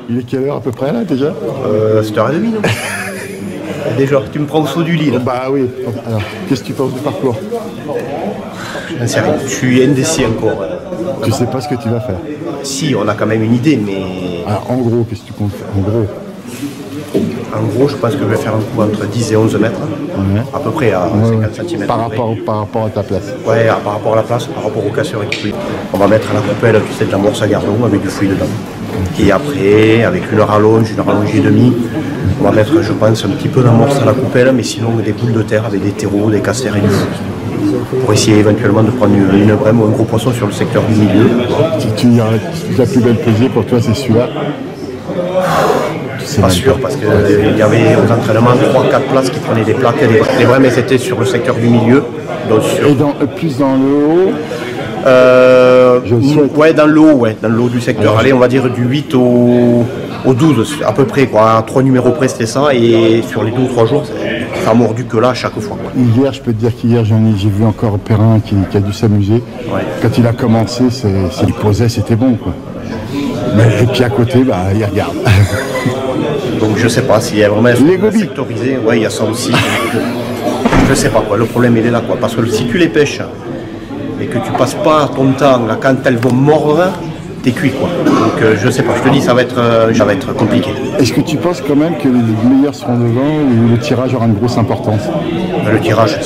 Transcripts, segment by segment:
Il est quelle heure à peu près là déjà? 7h30 non? Déjà, tu me prends au saut du lit là. Bah oui. Alors, qu'est-ce que tu penses du parcours? J'en sais rien. Je suis indécis encore. Tu sais pas ce que tu vas faire? Si, on a quand même une idée, mais... Alors en gros, qu'est-ce que tu comptes faire? En gros, je pense que je vais faire un coup entre 10 et 11 mètres, à peu près à 50 cm. Par rapport à ta place. Ouais, par rapport à la place, par rapport aux casseurs équipés. On va mettre à la coupelle, tu sais, de l'amorce à gardon avec du fouille dedans. Et après, avec une rallonge et demie, on va mettre, je pense, un petit peu d'amorce à la coupelle, mais sinon des boules de terre avec des terreaux, des casseurs et du fouille. Pour essayer éventuellement de prendre une brème ou un gros poisson sur le secteur du milieu. La plus belle pesée pour toi, c'est celui-là? Pas sûr, parce qu'il y avait aux entraînements 3-4 places qui prenaient des plaques. Les brèmes étaient sur le secteur du milieu. Donc sur... Et plus dans le haut ouais, dans le haut du secteur. Alors, allez, on va dire du 8 au 12, à peu près, quoi. À 3 numéros près, c'était ça. Et sur les 2 ou 3 jours, ça a mordu que là à chaque fois. Quoi. Hier, je peux te dire qu'hier, j'ai vu encore Perrin qui a dû s'amuser. Ouais. Quand il a commencé, s'il posait, c'était bon. Quoi. Mais, et puis à côté, bah, il regarde. Donc je sais pas s'il y a vraiment sectorisé. Ouais, il y a ça aussi. Je sais pas quoi. Le problème il est là quoi. Parce que si tu les pêches et que tu passes pas ton temps là, quand elles vont mordre, t'es cuit quoi. Donc je sais pas. Je te dis ça va être compliqué. Est-ce que tu penses quand même que les meilleurs seront devant ou le tirage aura une grosse importance? Le tirage,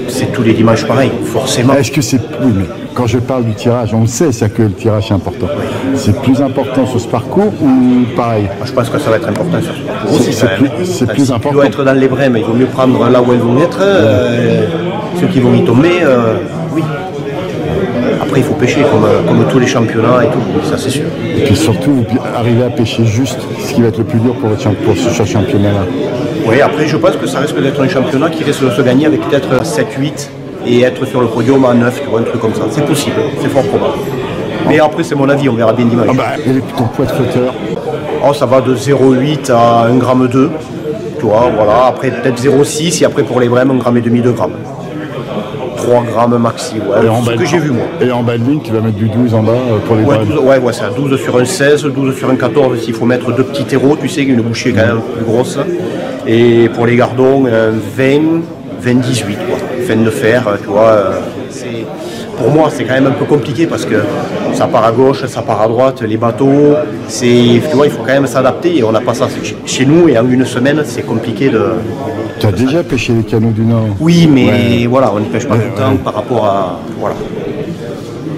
c'est tous les dimanches pareil, forcément. Est-ce que c'est... Oui, mais quand je parle du tirage, on le sait, c'est que le tirage est important. Oui. C'est plus important sur ce parcours ou pareil? Moi, je pense que ça va être important sur ce parcours aussi. C'est plus important. Si tu dois être dans les brèmes, il vaut mieux prendre là où elles vont être. Ceux qui vont y tomber, oui. Après, il faut pêcher comme tous les championnats et tout, ça c'est sûr. Et puis surtout, arriver à pêcher juste, ce qui va être le plus dur pour ce championnat-là. Oui, après, je pense que ça risque d'être un championnat qui risque de se gagner avec peut-être 7-8 et être sur le podium à 9, tu vois, un truc comme ça. C'est possible, c'est fort probable. Mais après, c'est mon avis, on verra bien dimanche. Et ton poids de flotteur? Oh, ça va de 0,8 à 1,2 g. Tu vois, voilà. Après, peut-être 0,6 et après, pour les brèmes, 1,5 g, 2 grammes. 3 grammes maxi, ouais. C'est ce que j'ai vu, moi. Et en bas de ligne, tu vas mettre du 12 en bas pour les brèmes? Ouais, c'est un 12 sur un 16, 12 sur un 14, s'il faut mettre 2 petits terreaux, tu sais, une bouchée quand même plus grosse. Et pour les gardons, 20, 18, quoi. Fin de fer, tu vois. Pour moi, c'est quand même un peu compliqué parce que ça part à gauche, ça part à droite, les bateaux, tu vois, il faut quand même s'adapter et on n'a pas ça chez nous et en une semaine, c'est compliqué de... Tu as déjà pêché les canaux du Nord? Oui, mais voilà, on ne pêche pas tout le temps par rapport à... Voilà.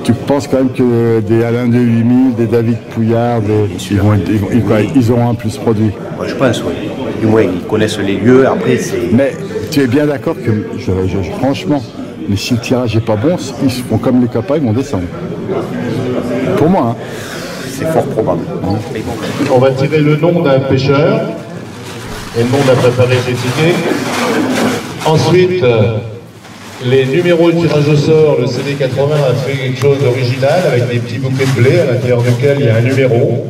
Tu penses quand même que des Alain de 8000, des David Pouillard, ils auront un plus produit? Ouais, je pense, oui. Du moins, ils connaissent les lieux, après c'est... Mais tu es bien d'accord que, franchement, mais si le tirage n'est pas bon, ils font comme les copains, ils vont descendre. Pour moi, hein. C'est fort probable. On va tirer le nom d'un pêcheur et le nom d'un préparé désigné. Ensuite, les numéros de tirage au sort, le CD80 a fait quelque chose d'original avec des petits bouquets de blé à l'intérieur duquel il y a un numéro.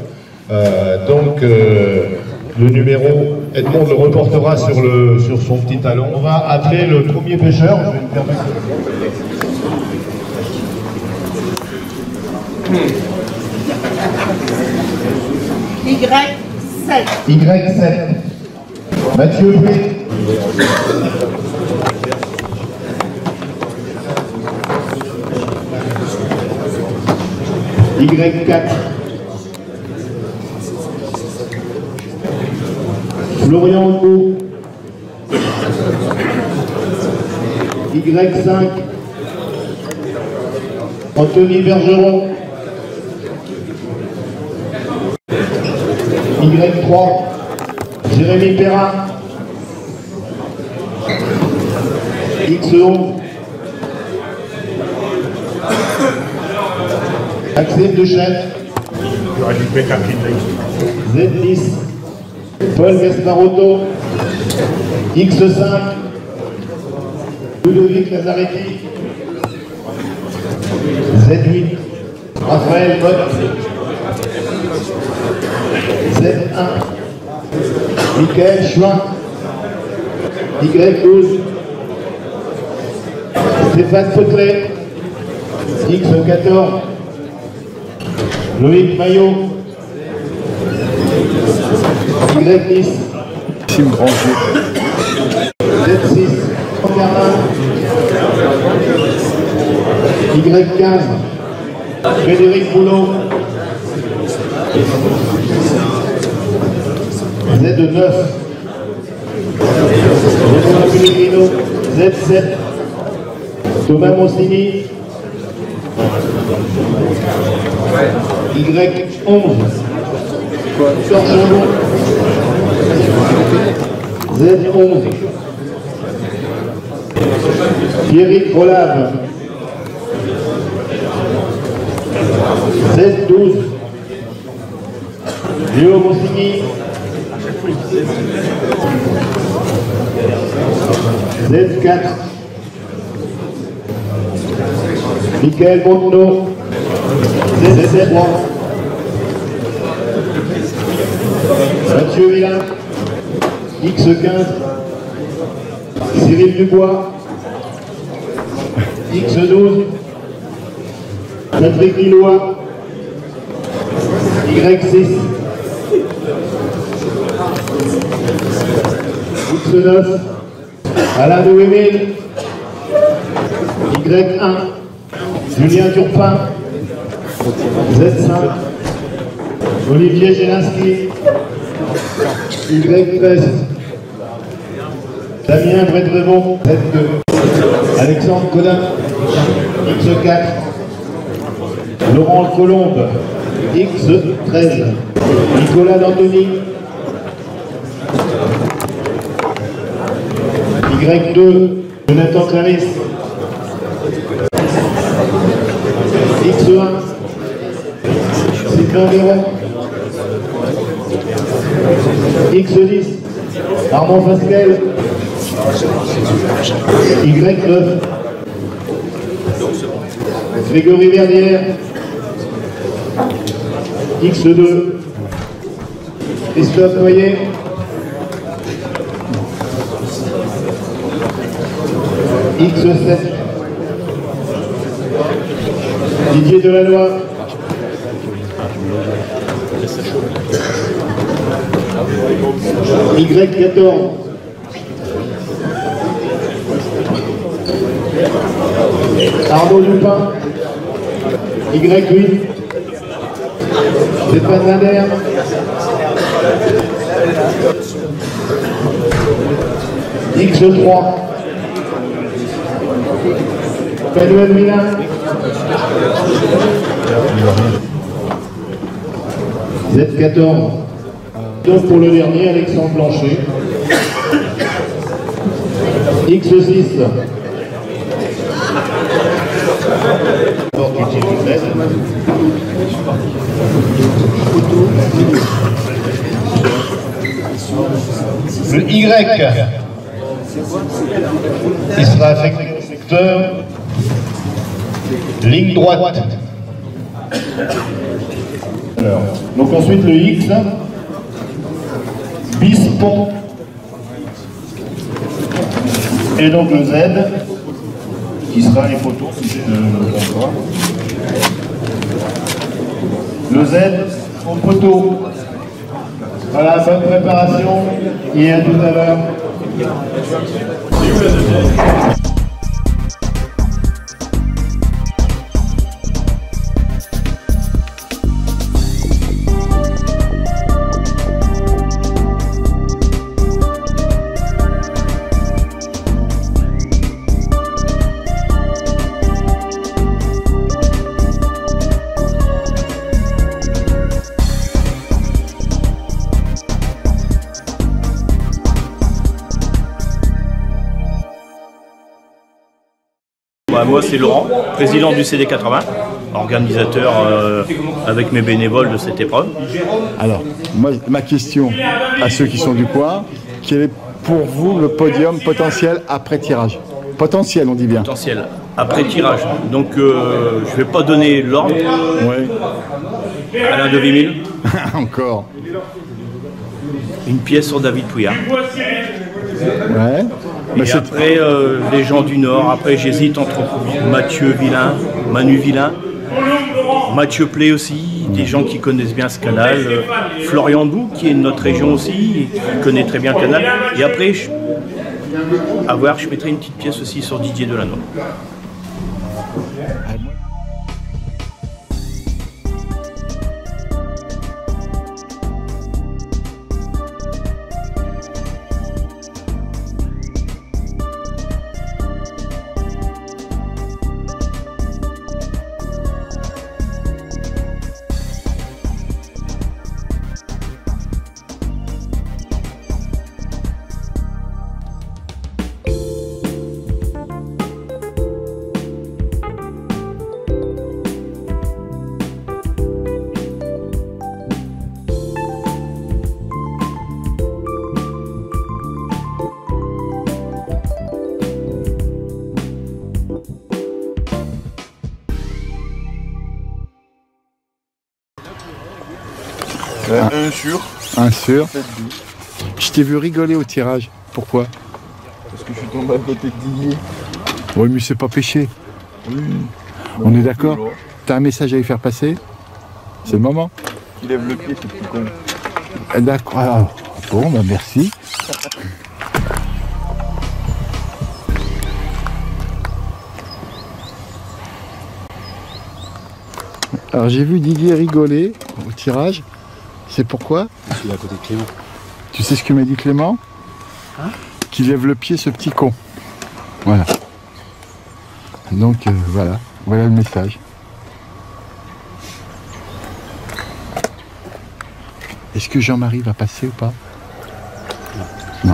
Le numéro, Edmond le reportera sur son petit talon. On va appeler le premier pêcheur. Je vais me permettre. Y7. Y7. Mathieu Bouet. Y4. Florian Hugo. Y5. Anthony Bergeron. Y3. Jérémy Perrin. X11. Axel Dechaine. Z10. Paul Gasparotto. X5. Ludovic Lazaretti. Z8. Raphaël Mott. Z1. Michael Chouin. Y12. Stéphane Potelet. X14. Loïc Maillot. Y10, Sim Granger. Z6, Y15, Frédéric Boulot, Z9, Benoît Pellegrino, Z7, Thomas Monsigny, Y11, Torgeron, Z11, Pierrick Rolave, Z12, Léo Monsigny, Z4, Michael Bonneau, Z3, Mathieu Villain, X15, Cyril Dubois, X12, Patrick Lillois, Y6, X9, Alain de Wemel, Y1, Julien Turpin, Z5, Olivier Jelinski, Y13, Damien Bredrevon, Z2, Alexandre Codin, X4, Laurent Colombe, X13, Nicolas D'Antoni, Y2, Jonathan Clarisse, X1, Sylvain Véron, X10, Armand Fasquelle, Y9, Grégory Verdière, X2, Christophe Noyer, X7, Didier Delannoy, Y14, Arnaud Lupin, Y8, Stéphane Lander, X3, Manuel Milan, Z14, donc pour le dernier, Alexandre Blanchet, X6, le Y, il sera affecteur, ligne droite. Alors, donc ensuite le X, bispont, et donc le Z, qui sera les photos, si j'ai le bon. Le Z au poteau. Voilà, bonne préparation et à tout à l'heure. Moi c'est Laurent, président du CD80, organisateur avec mes bénévoles de cette épreuve. Alors, moi, ma question à ceux qui sont du coin, quel est pour vous le podium potentiel après tirage? Potentiel, on dit bien. Potentiel, après tirage. Donc je ne vais pas donner l'ordre. Oui. Alain de Wemel. Encore. Une pièce sur David Pouillard. Ouais. Mais et après, les gens du Nord. Après, j'hésite entre Mathieu Villain, Manu Villain, Mathieu Play aussi, des gens qui connaissent bien ce canal. Florian Doux, qui est de notre région aussi, et qui connaît très bien le canal. Et après, à voir, je mettrai une petite pièce aussi sur Didier Delannoy. Un sur. Je t'ai vu rigoler au tirage. Pourquoi? Parce que je suis tombé à côté de Didier. Oui, mais c'est pas péché. Oui. On est d'accord? T'as un message à lui faire passer? C'est le moment. Il lève le pied, ce petit con. D'accord. Ah, bon, bah merci. Alors j'ai vu Didier rigoler au tirage. C'est pourquoi? Je suis à côté de Clément. Tu sais ce que m'a dit Clément? Hein? Qu'il lève le pied, ce petit con. Voilà. Donc voilà. Voilà le message. Est-ce que Jean-Marie va passer ou pas? Non.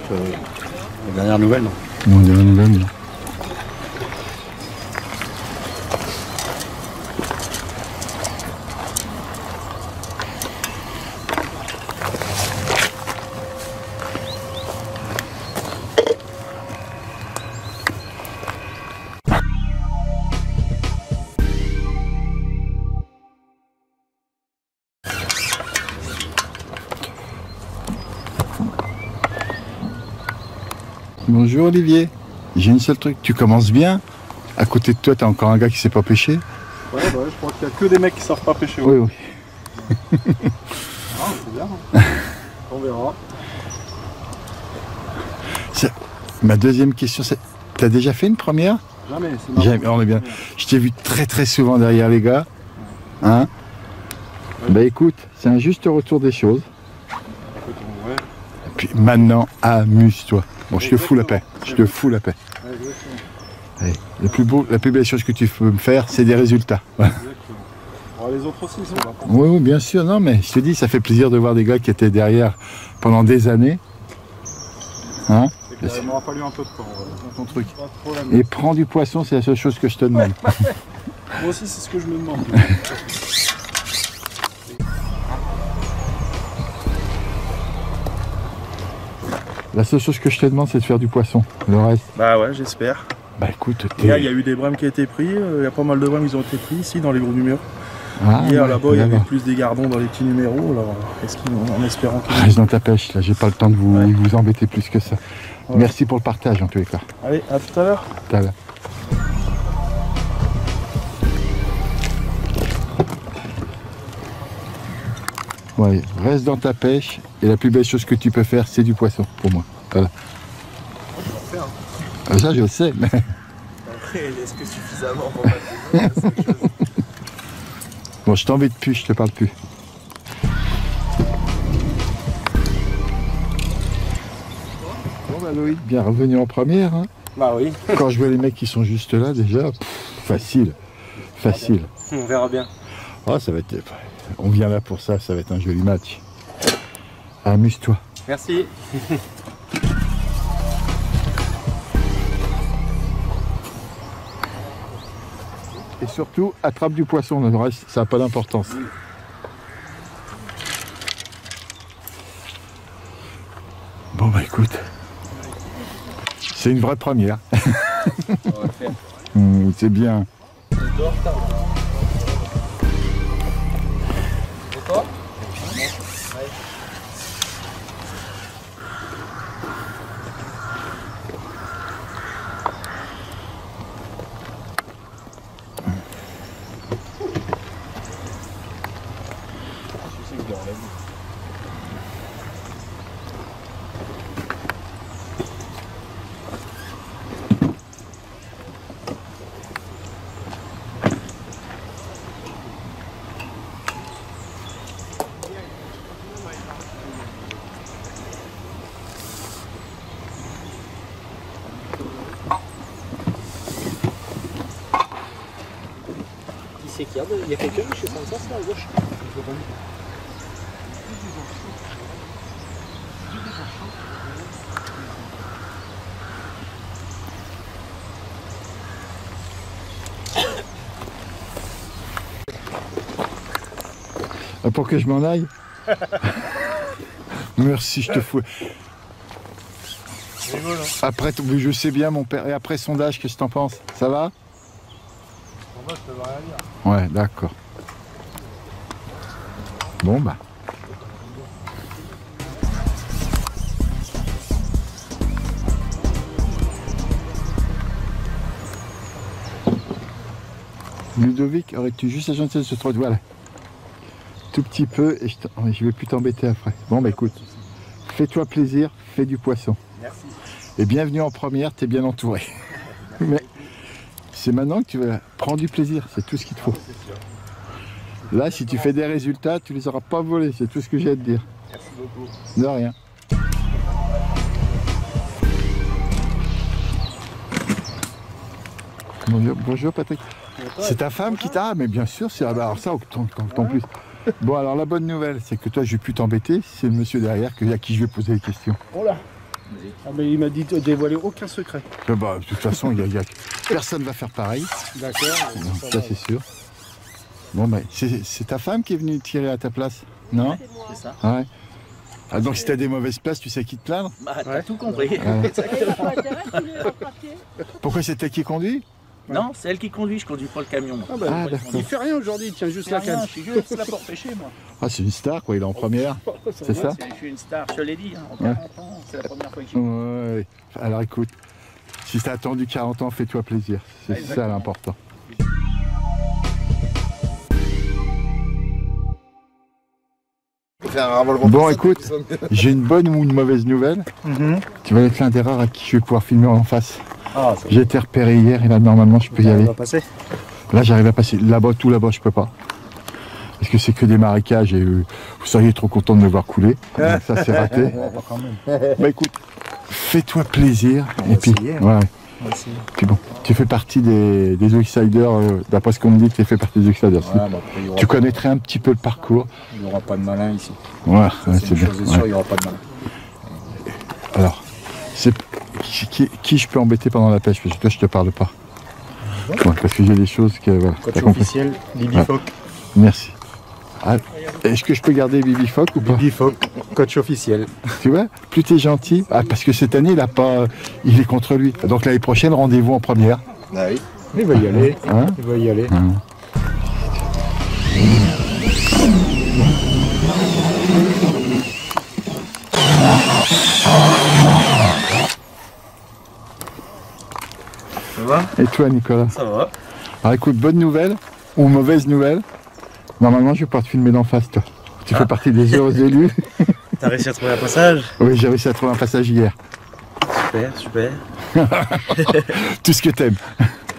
La dernière nouvelle, non? Non, la dernière nouvelle, non. Bonjour Olivier, j'ai une seule truc, tu commences bien. À côté de toi, t'as encore un gars qui sait pas pêcher. Ouais, je crois qu'il y a que des mecs qui savent pas pêcher. Oui, oui. Ah, c'est bien. On verra. Ma deuxième question, c'est, t'as déjà fait une première? Jamais, c'est marrant. Jamais, on est bien. Je t'ai vu très souvent derrière les gars. Hein? Ouais. Bah écoute, c'est un juste retour des choses. Ouais. Et puis maintenant, amuse-toi. Bon, je te fous la paix. Je te fous la paix. Allez, la plus belle chose que tu peux me faire, c'est des résultats. Ouais. Alors, les autres aussi, ils sont là. Oui, oui, bien sûr. Non, mais je te dis, ça fait plaisir de voir des gars qui étaient derrière pendant des années. Hein? Il m'aura fallu un peu de temps dans ton truc. Et prends du poisson, c'est la seule chose que je te demande. Moi aussi, c'est ce que je me demande. La seule chose que je te demande, c'est de faire du poisson. Le reste. Bah ouais, j'espère. Bah écoute, hier, il y a eu des brèmes qui ont été pris. Il y a pas mal de brèmes qui ont été pris ici dans les gros numéros. Ah, hier, ouais, là-bas, il y avait plus des gardons dans les petits numéros. Alors, en espérant qu'ils... Reste dans ta pêche, là. J'ai pas le temps de vous embêter plus que ça. Ouais. Merci pour le partage, en tous les cas. Allez, à tout à l'heure. Tout à l'heure. Ouais, reste dans ta pêche et la plus belle chose que tu peux faire, c'est du poisson pour moi. Voilà. Ça, je le sais, mais... Après, est-ce que suffisamment pour ma Bon, je t'embête plus, je te parle plus. Bon, bah Loïc, bien revenu en première. Hein. Bah oui. Quand je vois les mecs qui sont juste là, déjà, facile. Facile. On verra bien. Oh, ça va être... On vient là pour ça, ça va être un joli match. Amuse-toi. Merci. Et surtout, attrape du poisson, le reste, ça n'a pas d'importance. Bon bah écoute, c'est une vraie première. On va le faire. C'est bien. Toi ? c'est qu'il y a quelqu'un chez François, c'est à gauche. Pour que je m'en aille. Merci, je te fous. Après, je sais bien mon père. Et après sondage, qu'est-ce que t'en penses? Ça va? Sondage, ça veut rien dire. Ouais, d'accord. Bon bah. Ludovic, aurais-tu juste la gentillesse de se trottoir? Voilà. Tout petit peu et je vais plus t'embêter après. Bon bah écoute, fais-toi plaisir, fais du poisson. Merci. Et bienvenue en première, t'es bien entouré. Mais c'est maintenant que tu vas prendre du plaisir, c'est tout ce qu'il te faut. Là, si tu fais des résultats, tu les auras pas volés, c'est tout ce que j'ai à te dire. Merci beaucoup. De rien. Bonjour Patrick. C'est ta femme qui t'a... Ah mais bien sûr, c'est alors ça, autant plus. Bon alors la bonne nouvelle, c'est que toi je vais plus t'embêter, c'est le monsieur derrière à qui je vais poser les questions. Oh là. Ah mais il m'a dit de dévoiler aucun secret. Bah, de toute façon, personne va faire pareil. D'accord. Ça c'est sûr. Bon bah c'est ta femme qui est venue tirer à ta place, non? C'est ça. Ouais. Ah, donc si t'as des mauvaises places, tu sais qui te plaindre? Bah, t'as tout compris. Pourquoi c'est toi qui conduis? Non, c'est elle qui conduit, je conduis pas le camion. Moi. Ah bah, Ah, d'accord. il fait rien aujourd'hui, il tient juste la Rien, canne. je suis juste là pour pêcher, moi. Ah c'est une star quoi, il est en première, c'est ça? Je suis une star, je te l'ai dit, hein, en 40 ans, c'est la première fois que j'y Ouais. Alors écoute, si t'as attendu 40 ans, fais-toi plaisir, c'est ça Exactement. l'important. Bon écoute, j'ai une bonne ou une mauvaise nouvelle. Tu vas être l'un des rares à qui je vais pouvoir filmer en face. Ah, J'ai été repéré hier et là normalement je peux y aller. va passer. Là j'arrive à passer, là-bas, tout là-bas je peux pas. Parce que c'est que des marécages et vous seriez trop content de me voir couler. Donc ça c'est raté. Bah écoute, fais-toi plaisir. Et puis, ouais. Puis bon, tu fais partie des outsiders, d'après ce qu'on me dit, tu fais partie des outsiders. Tu connaîtrais un petit peu le parcours. Il n'y aura pas de malin ici. Ouais, C'est c'est une bien. chose est sûre, Ouais. il n'y aura pas de malin. Alors, qui je peux embêter pendant la pêche? Parce que toi je te parle pas. Ouais, parce que j'ai des choses que... Voilà, Coach t'as compris. officiel, Bibi Ouais. Foc. Merci. Ah, est-ce que je peux garder Bibi Foc ou pas? Bibi Foc, coach officiel. Tu vois, plus t'es gentil. Ah, parce que cette année, il est contre lui. Donc l'année prochaine, rendez-vous en première. Ah oui. Il va y aller. Hein? Il va y aller. Ça va? Et toi, Nicolas? Ça va. Alors écoute, bonne nouvelle ou mauvaise nouvelle. Normalement, je vais pouvoir te filmer d'en face, toi. Tu fais partie des heureux élus. T'as réussi à trouver un passage? Oui, j'ai réussi à trouver un passage hier. Super, super. Tout ce que t'aimes.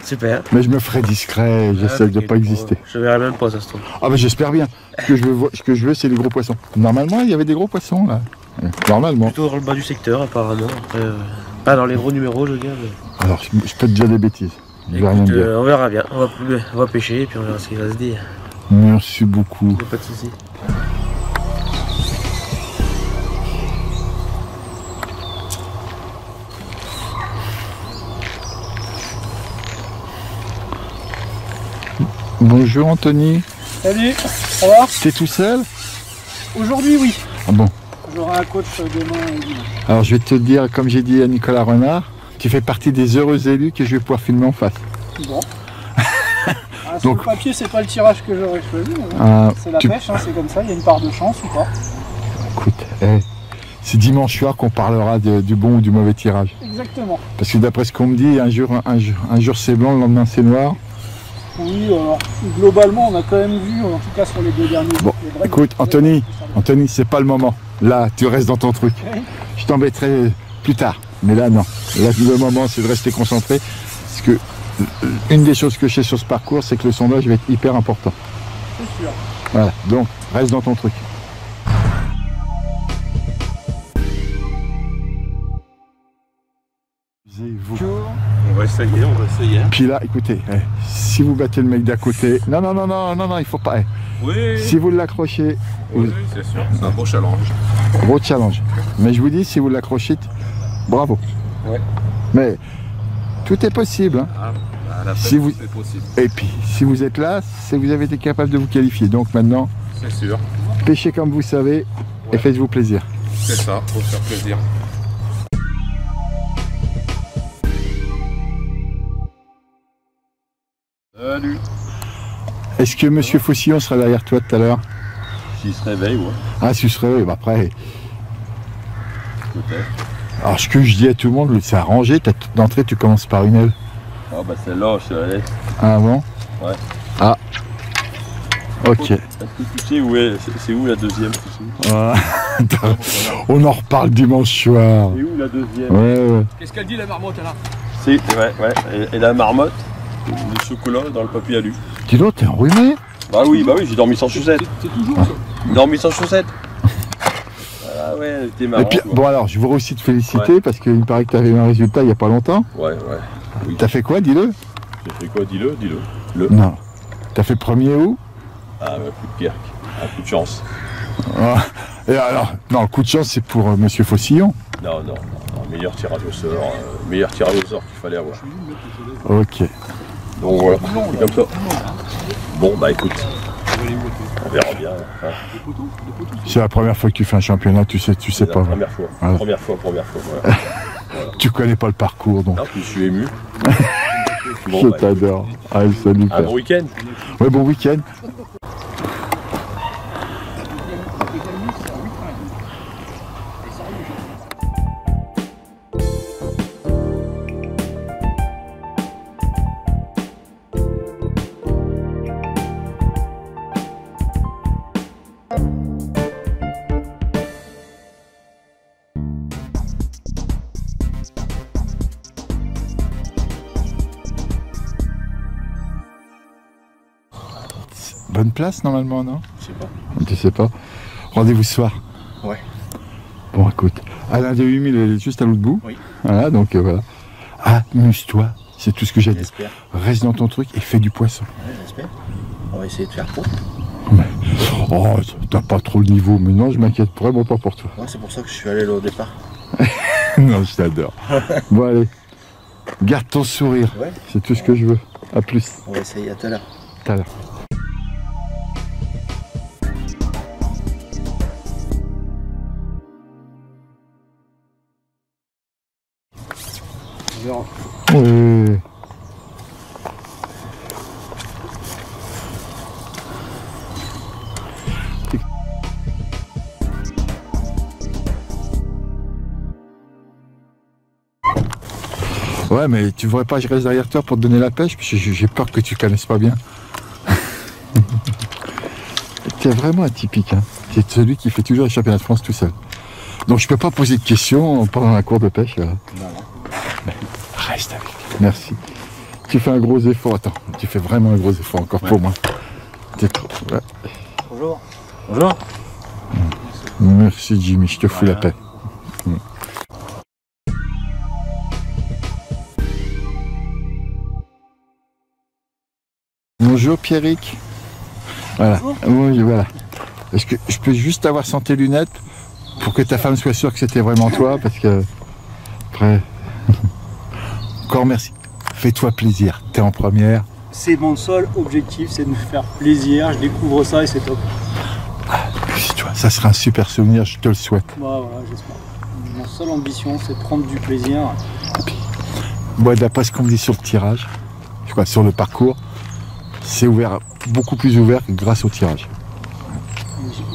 Super. Mais je me ferai discret, j'essaie de pas exister. Je verrai même pas, ça se trouve. Ah bah j'espère bien. Ce que je veux, c'est les gros poissons. Normalement, il y avait des gros poissons là. Normalement. Plutôt dans le bas du secteur, apparemment. Après, pas dans les gros numéros, je veux dire. Mais... Alors, je peux te dire des bêtises. Je vais rien Écoute, dire. on verra bien. On va pêcher et puis on verra ce qu'il va se dire. Merci beaucoup. Y a pas de soucis. Bonjour Anthony. Salut, ça va? T'es tout seul? Aujourd'hui, oui. Ah bon. J'aurai un coach demain et dimanche. Alors je vais te dire, comme j'ai dit à Nicolas Renard, tu fais partie des heureux élus que je vais pouvoir filmer en face. Bon. Sur Donc- le papier, c'est pas le tirage que j'aurais choisi. Mais bon, Ah, c'est la tu- pêche, hein, c'est comme ça, il y a une part de chance ou pas. Écoute, c'est dimanche soir qu'on parlera du bon ou du mauvais tirage. Exactement. Parce que d'après ce qu'on me dit, un jour c'est blanc, le lendemain c'est noir. Oui, alors globalement, on a quand même vu, en tout cas sur les 2 derniers. Bon, les vrais- écoute, Anthony, c'est pas le moment. Là, tu restes dans ton truc. Oui. Je t'embêterai plus tard. Mais là, non. Là, le moment, c'est de rester concentré. Parce que une des choses que je sais sur ce parcours, c'est que le sondage va être hyper important. C'est sûr. Voilà. Donc, reste dans ton truc. Vous. Bonjour. va essayer, on va essayer. Puis là, écoutez, si vous battez le mec d'à côté, non, il faut pas. Oui. Si vous l'accrochez, Oui, c'est sûr, c'est un beau challenge. gros challenge. Mais je vous dis, si vous l'accrochez, bravo. Ouais. Mais tout est possible. Hein. À la Si fête, vous- c'est possible. Et puis, si vous êtes là, c'est que vous avez été capable de vous qualifier. Donc maintenant, C'est sûr, pêchez comme vous savez et faites-vous plaisir. c'est ça, faut se faire plaisir. Salut. Est-ce que Monsieur Faucillon sera derrière toi tout à l'heure? S'il se réveille, ouais, Ah, si tu serais, bah après. peut-être. Alors, ce que je dis à tout le monde, c'est arrangé. D'entrée, tu commences par une aile. Ah bah celle-là, je te la laisse. Ah, avant? Ouais. Ah. Ok. Est-ce que tu sais où est, c'est où la deuxième, tu sais? Ah. On en reparle dimanche soir. C'est où la deuxième? Ouais. Qu'est-ce qu'elle dit la marmotte là? C'est, ouais. Et la marmotte, le chocolat dans le papier alu. Dis donc, t'es enrhumé? Bah oui, j'ai dormi sans chaussettes. C'est toujours ça. J'ai dormi sans chaussettes. Ah ouais, c'était Et marrant. puis, quoi. bon alors, je voudrais aussi te féliciter parce qu'il me paraît que tu avais eu un résultat il n'y a pas longtemps. Ouais. Oui. T'as fait quoi, dis-le? J'ai fait quoi? Dis-le. Non. T'as fait premier où? Ah ouais, coup de pierre. Un coup de chance. Ah. Et alors, non, le coup de chance, c'est pour Monsieur Faucillon. Non. Meilleur tirage au sort. Qu'il fallait avoir. Ok. Donc voilà, c'est comme ça. Bon bah écoute, on verra bien. Hein. C'est la première fois que tu fais un championnat, tu sais C'est pas. la première fois. Voilà. Première fois. Voilà. Tu connais pas le parcours, donc. Non, je suis ému. Je Bon, bah, t'adore. Allez, salut. un Père. bon week-end. Ouais, bon week-end. Bonne place normalement, non? Je sais pas. Tu sais pas. Rendez-vous ce soir. Ouais. Bon, écoute, Alain de 8000 elle est juste à l'autre bout. Oui. Voilà, donc voilà. Amuse-toi, c'est tout ce que j'ai dit. J'espère. Reste dans ton truc et fais du poisson. Ouais, j'espère. On va essayer de faire pro. Oh, t'as pas trop le niveau, mais non, je m'inquiète vraiment pas pour toi. Ouais, c'est pour ça que je suis allé là au départ. Non, je t'adore. Bon, allez, garde ton sourire, Ouais. c'est tout ce que je veux. À plus, On va essayer à tout à l'heure. tout à l'heure. Oui. Ouais, mais tu voudrais pas que je reste derrière toi pour te donner la pêche, parce que j'ai peur que tu connaisses pas bien. T'es vraiment atypique, hein. T'es celui qui fait toujours les championnats de France tout seul. Donc je peux pas poser de questions pendant un cours de pêche. Là. Mais reste avec. Merci. Tu fais un gros effort. Attends, tu fais vraiment un gros effort encore pour moi. T'es trop. Ouais. Bonjour. Bonjour. Merci Jimmy, je te fous la paix. Bonjour Pierrick. Voilà. Oui, voilà. Est-ce que je peux juste avoir sans tes lunettes pour que ta femme soit sûre que c'était vraiment toi, parce que après. Encore merci. Fais-toi plaisir. T'es en première. C'est mon seul objectif, c'est de me faire plaisir. Je découvre ça et c'est top. Si tu vois, ça sera un super souvenir, je te le souhaite. Voilà, j'espère. Mon seule ambition, c'est de prendre du plaisir. Moi, d'après ce qu'on me dit sur le tirage, je crois sur le parcours, c'est ouvert, beaucoup plus ouvert grâce au tirage.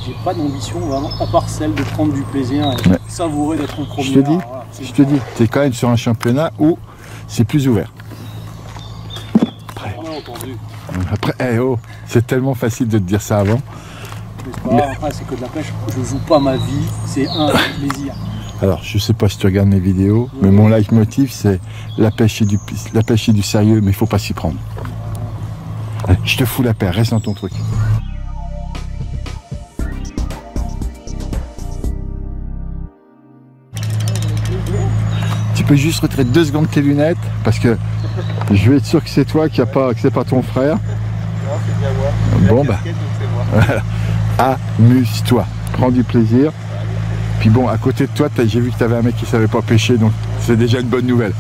J'ai pas d'ambition vraiment, à part celle de prendre du plaisir et Ouais. savourer d'être en première. Je te dis, Voilà, c'est je te dis, t'es quand même sur un championnat où c'est plus ouvert. Après, On a entendu. eh oh, c'est tellement facile de te dire ça avant. Mais c'est pas grave, après, c'est que de la pêche. Je joue pas ma vie, c'est un plaisir. Alors, je sais pas si tu regardes mes vidéos, mais mon leitmotiv, c'est la pêche et du sérieux, mais il faut pas s'y prendre. Allez, je te fous la paix, reste dans ton truc. tu peux juste retirer 2 secondes tes lunettes, parce que je vais être sûr que c'est toi, que c'est pas ton frère. Bon bah, voilà. Amuse-toi, prends du plaisir. Puis bon, à côté de toi, j'ai vu que tu avais un mec qui savait pas pêcher, donc c'est déjà une bonne nouvelle.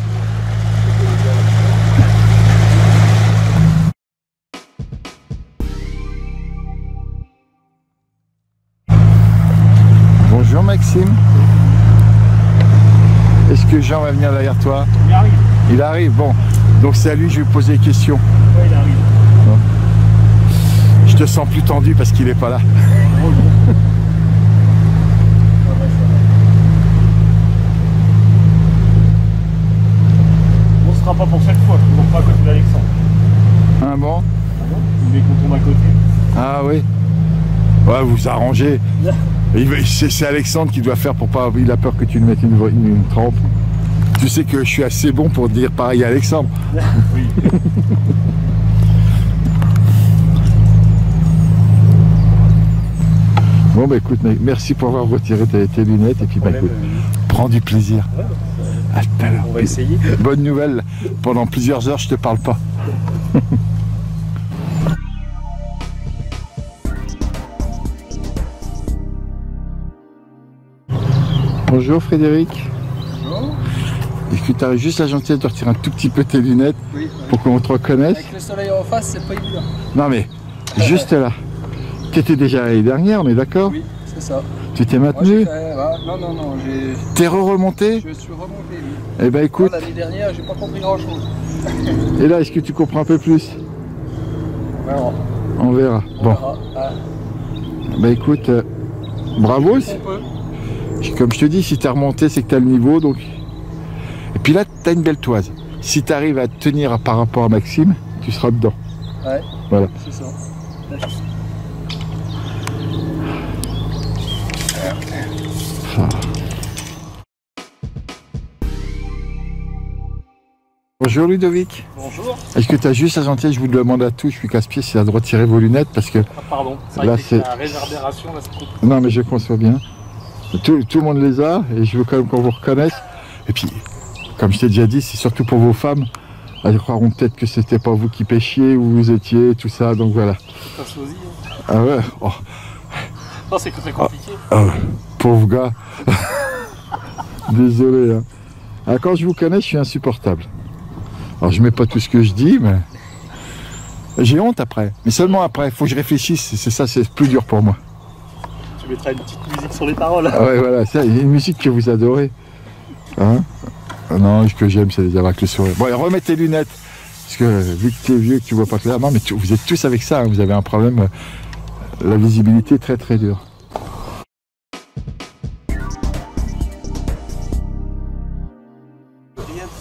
Bonjour Maxime. Est-ce que Jean va venir derrière toi? Il arrive. Il arrive, bon. Donc c'est à lui que je vais poser des questions. Ouais, il arrive. Bon. Je te sens plus tendu parce qu'il est pas là. Bon, ce sera pas pour cette fois, je ne pas à côté d'Alexandre. Un bon? Il voulait qu'on tombe à côté. Ah oui. Ouais, vous arrangez. C'est Alexandre qui doit faire pour pas... Il a peur que tu lui mettes une trempe. Tu sais que je suis assez bon pour dire pareil à Alexandre. Oui. Bon bah écoute, mec, merci pour avoir retiré tes lunettes et puis bah écoute, prends du plaisir. À tout à l'heure. On va essayer. Bonne nouvelle, pendant plusieurs heures je te parle pas. Bonjour Frédéric. Bonjour. Est-ce que tu as juste la gentillesse de retirer un tout petit peu tes lunettes pour qu'on te reconnaisse? Avec le soleil en face, c'est pas évident. Non mais, juste là. Tu étais déjà l'année dernière, on est d'accord? Oui, c'est ça. Tu t'es maintenu? Non, T'es remonté? je suis remonté, oui. Eh ben écoute, L'année dernière, j'ai pas compris grand chose. et là est-ce que tu comprends un peu plus? On verra. Bon, bah écoute, bravo. Comme je te dis, si t'es remonté, c'est que t'as le niveau, donc... Et puis là, t'as une belle toise. Si t'arrives à tenir par rapport à Maxime, tu seras dedans. Ouais, voilà. C'est ça. Ah. Bonjour Ludovic. Bonjour. Est-ce que tu as juste la gentillesse, je vous le demande à tous, je suis casse-pied, c'est à droit de tirer vos lunettes parce que... Ah, pardon, là c'est la réverbération, là c'est trop... Non mais je conçois bien. Tout le monde les a et je veux quand même qu'on vous reconnaisse. Et puis, comme je t'ai déjà dit, c'est surtout pour vos femmes. Elles croiront peut-être que c'était pas vous qui pêchiez, où vous étiez, tout ça, donc voilà. Ça se aussi, hein. Ah ouais, oh. Non, c'est très compliqué. Pauvre gars. Désolé. Hein. Alors, quand je vous connais, je suis insupportable. Alors je mets pas tout ce que je dis, mais... J'ai honte après. Mais seulement après, il faut que je réfléchisse. C'est ça, c'est plus dur pour moi. Tu mettras une petite musique sur les paroles. Ah ouais, voilà, c'est une musique que vous adorez. Hein? Non, ce que j'aime, c'est les avoir avec le sourire. Bon, et remets tes lunettes. Parce que vu que tu es vieux, que tu vois pas clair. Non, mais vous êtes tous avec ça. Hein, vous avez un problème. La visibilité est très très dure.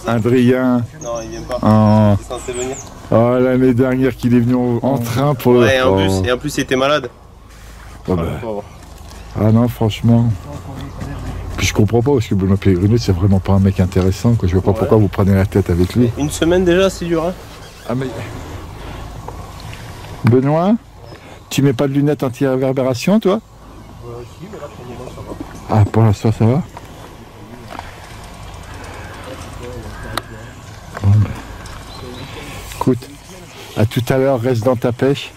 Adrien. Non, il vient pas. Oh, Il est censé venir. oh l'année dernière qu'il est venu en train pour... Ouais, oh. et en plus, il était malade. Oh, bah. Ah non, franchement. Puis je comprends pas parce que Benoît Pellegrino, c'est vraiment pas un mec intéressant. Quoi. Je vois pas pourquoi vous prenez la tête avec lui. Une semaine déjà, c'est dur, hein. Ah mais... Benoît, tu mets pas de lunettes anti-réverbération, toi? Si, mais là, pour le moment, ça va. Ah, pour l'instant, ça va? Bon, ben. Écoute, à tout à l'heure, reste dans ta pêche.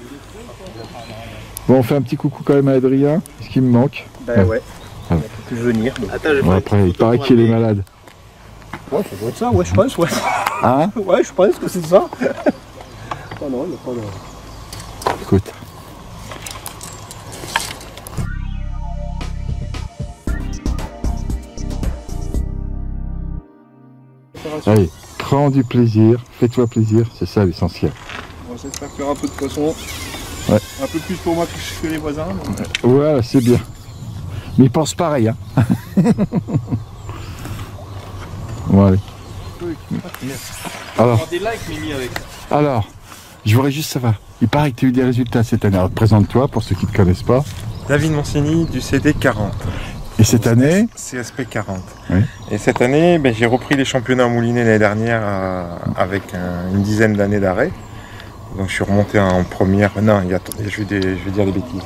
Bon, on fait un petit coucou quand même à Adrien, ce qui me manque. Ben ouais. Ah. Il a pu venir. Attends, je Bon, après, il paraît qu'il est malade. Ouais, ça doit être ça, ouais, je pense, ouais. Hein? Ouais, je pense que c'est ça. Oh non, il n'y a pas de... Écoute. Allez, prends du plaisir, fais-toi plaisir, c'est ça l'essentiel. Bon, j'espère qu'il y aura un peu de poisson. Ouais. Un peu plus pour moi que les voisins. Donc... Voilà, c'est bien. Mais ils pensent pareil, hein. Bon, allez. Alors, des likes, Mimi, avec. alors, je voudrais juste savoir, il paraît que tu as eu des résultats cette année. Alors, présente-toi pour ceux qui ne te connaissent pas. David Monsigny du CD 40. Et cette année? CSP 40. Oui. Et cette année, j'ai repris les championnats moulinés l'année dernière avec une dizaine d'années d'arrêt. Donc je suis remonté en première. Non, je vais dire des bêtises.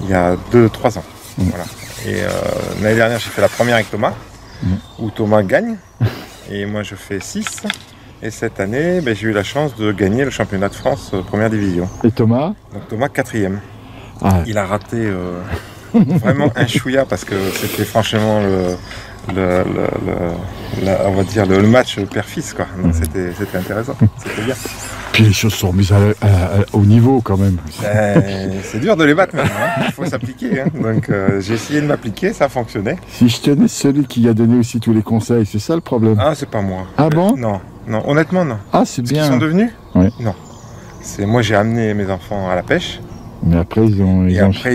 Il y a 2-3 ans. Voilà. Et l'année dernière, j'ai fait la première avec Thomas, où Thomas gagne. et moi je fais 6. Et cette année, ben, j'ai eu la chance de gagner le championnat de France première division. Et Thomas? Donc Thomas 4e. Ah. Il a raté vraiment un chouïa parce que c'était franchement on va dire le match père-fils, quoi. Donc c'était intéressant, c'était bien. Puis les choses sont mises au niveau quand même. C'est dur de les battre maintenant, hein. Il faut s'appliquer. Hein. Donc j'ai essayé de m'appliquer, ça a fonctionné. Si je tenais celui qui a donné aussi tous les conseils, c'est ça le problème? Ah, c'est pas moi. Ah bon? Non, honnêtement non. Ah, c'est bien. Ce qu'ils sont devenus? Oui. Non. Moi j'ai amené mes enfants à la pêche. Mais après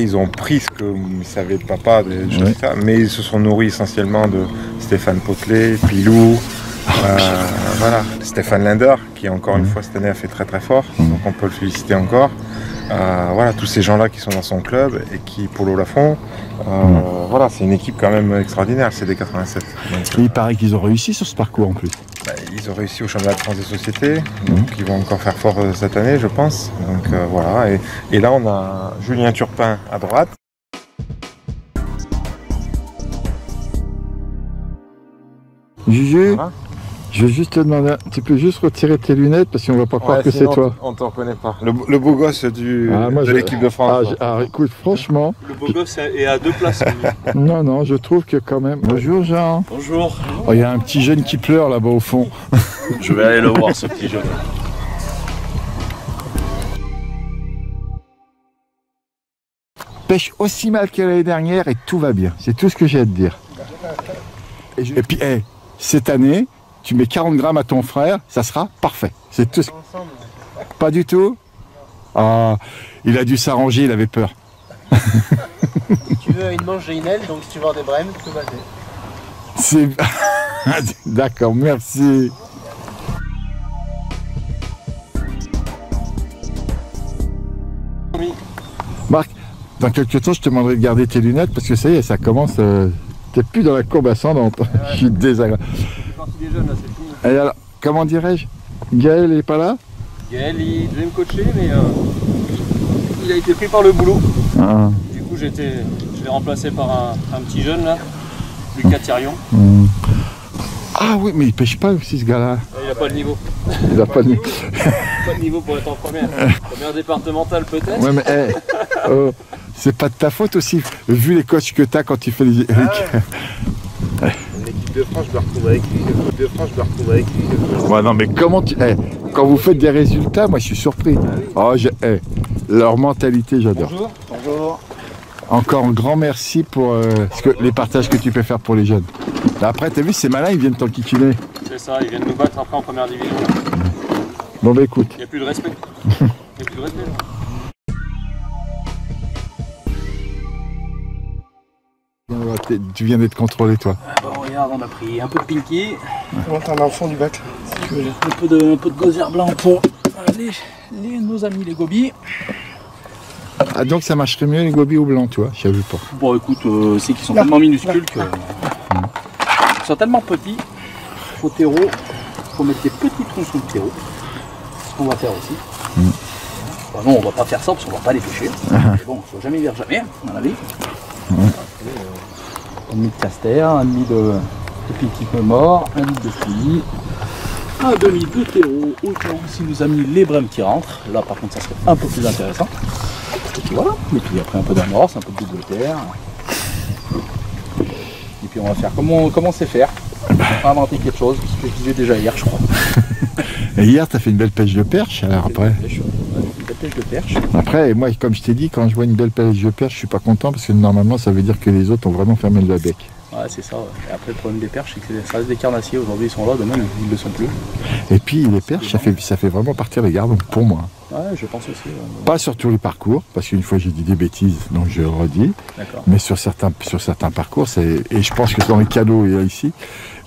ils ont pris ce que ne savait le papa, des choses comme ça, mais ils se sont nourris essentiellement de Stéphane Potelet, Pilou, voilà, Stéphane Linder, qui encore une fois cette année a fait très très fort, donc on peut le féliciter encore. Voilà, tous ces gens-là qui sont dans son club et qui, pour l'Olafond, voilà, c'est une équipe quand même extraordinaire, le CD 87. Donc, il paraît qu'ils ont réussi sur ce parcours en plus. Ils ont réussi au championnat de France des sociétés, donc ils vont encore faire fort cette année, je pense. Donc voilà, et là on a Julien Turpin à droite. Juju, voilà. Je vais juste te demander, tu peux juste retirer tes lunettes parce qu'on va pas croire que c'est toi. On t'en reconnaît pas. Le beau gosse de l'équipe de France. Écoute, franchement. Le beau gosse est à 2 places. Non, je trouve que quand même. Bonjour Jean. Bonjour. Oh, il y a un petit jeune qui pleure là-bas au fond. Je vais aller le voir, ce petit jeune. Pêche aussi mal que l'année dernière et tout va bien. C'est tout ce que j'ai à te dire. Et puis, cette année, tu mets 40 grammes à ton frère, ça sera parfait. C'est tout. Pas du tout? Ah, il a dû s'arranger, il avait peur. Si tu veux une manche, j'ai une aile, donc si tu veux des brèmes, tout va bien. C'est... D'accord, merci. Marc, dans quelques temps, je te demanderai de garder tes lunettes parce que ça y est, ça commence... T'es plus dans la courbe ascendante. Je suis désagréable. Il est jeune là, c'est fini. Et alors, comment dirais-je? Gaël est pas là? Gaël, il devait me coacher, mais il a été pris par le boulot. Ah. Du coup, je l'ai remplacé par un petit jeune là, Lucas Thirion. Ah oui, mais il pêche pas aussi ce gars-là. Il n'a pas le niveau. Il a pas de niveau. Pas de niveau pour être en première. Première départementale peut-être. Ouais, mais c'est pas de ta faute aussi, vu les coachs que t'as quand tu fais les... L'équipe de France, je me retrouve avec lui. L'équipe de France, je me retrouve avec lui. Ouais, non, mais comment tu... quand vous faites des résultats, moi je suis surpris. Oh, leur mentalité, j'adore. Bonjour. Bonjour. Encore un grand merci pour les partages que tu peux faire pour les jeunes. Après, t'as vu, c'est malin, ils viennent t'enquiquiner. C'est ça, ils viennent nous battre après en première division. Bon, bah écoute. Il n'y a plus de respect. Il n'y a plus de respect. Tu viens d'être contrôlé, toi. Bon, regarde, on a pris un peu de pinky. On t'en as au fond du bac. Si tu veux, un peu de gosier blanc pour nos amis les gobies. Ah, donc ça marcherait mieux les gobies au blanc, tu vois, je savais pas. Bon, écoute, c'est qu'ils sont tellement minuscules que. Ils sont tellement petits. Au terreau, il faut mettre des petits trous sous le terreau. C'est ce qu'on va faire aussi. Bon, non, on va pas faire ça parce qu'on va pas les pêcher. Mais bon, il faut jamais dire jamais, à mon avis. Un demi de caster, un demi de pinky mort, un demi de fouillis, un demi de terreau, autant si nous a mis les brèmes qui rentrent. Là par contre ça serait un peu plus intéressant. Et puis voilà, et puis après un peu d'amorce, un peu de double terre. Et puis on va faire comme on sait faire. On va inventer quelque chose, ce que je disais déjà hier je crois. Et hier t'as fait une belle pêche de perche, alors après. Une belle pêche de perche. Après, moi comme je t'ai dit, quand je vois une belle pêche de perche, je suis pas content parce que normalement ça veut dire que les autres ont vraiment fermé le bec. Ouais, c'est ça. Ouais. Et après, le problème des perches, c'est que ça reste des carnassiers. Aujourd'hui, ils sont là, demain, ils ne le sont plus. Et puis, les perches, ça fait vraiment partir les gardons, pour moi. Ouais, je pense aussi. Ouais. Pas sur tous les parcours, parce qu'une fois, j'ai dit des bêtises, donc je le redis. Mais sur certains parcours, et je pense que dans les cadeaux et ici,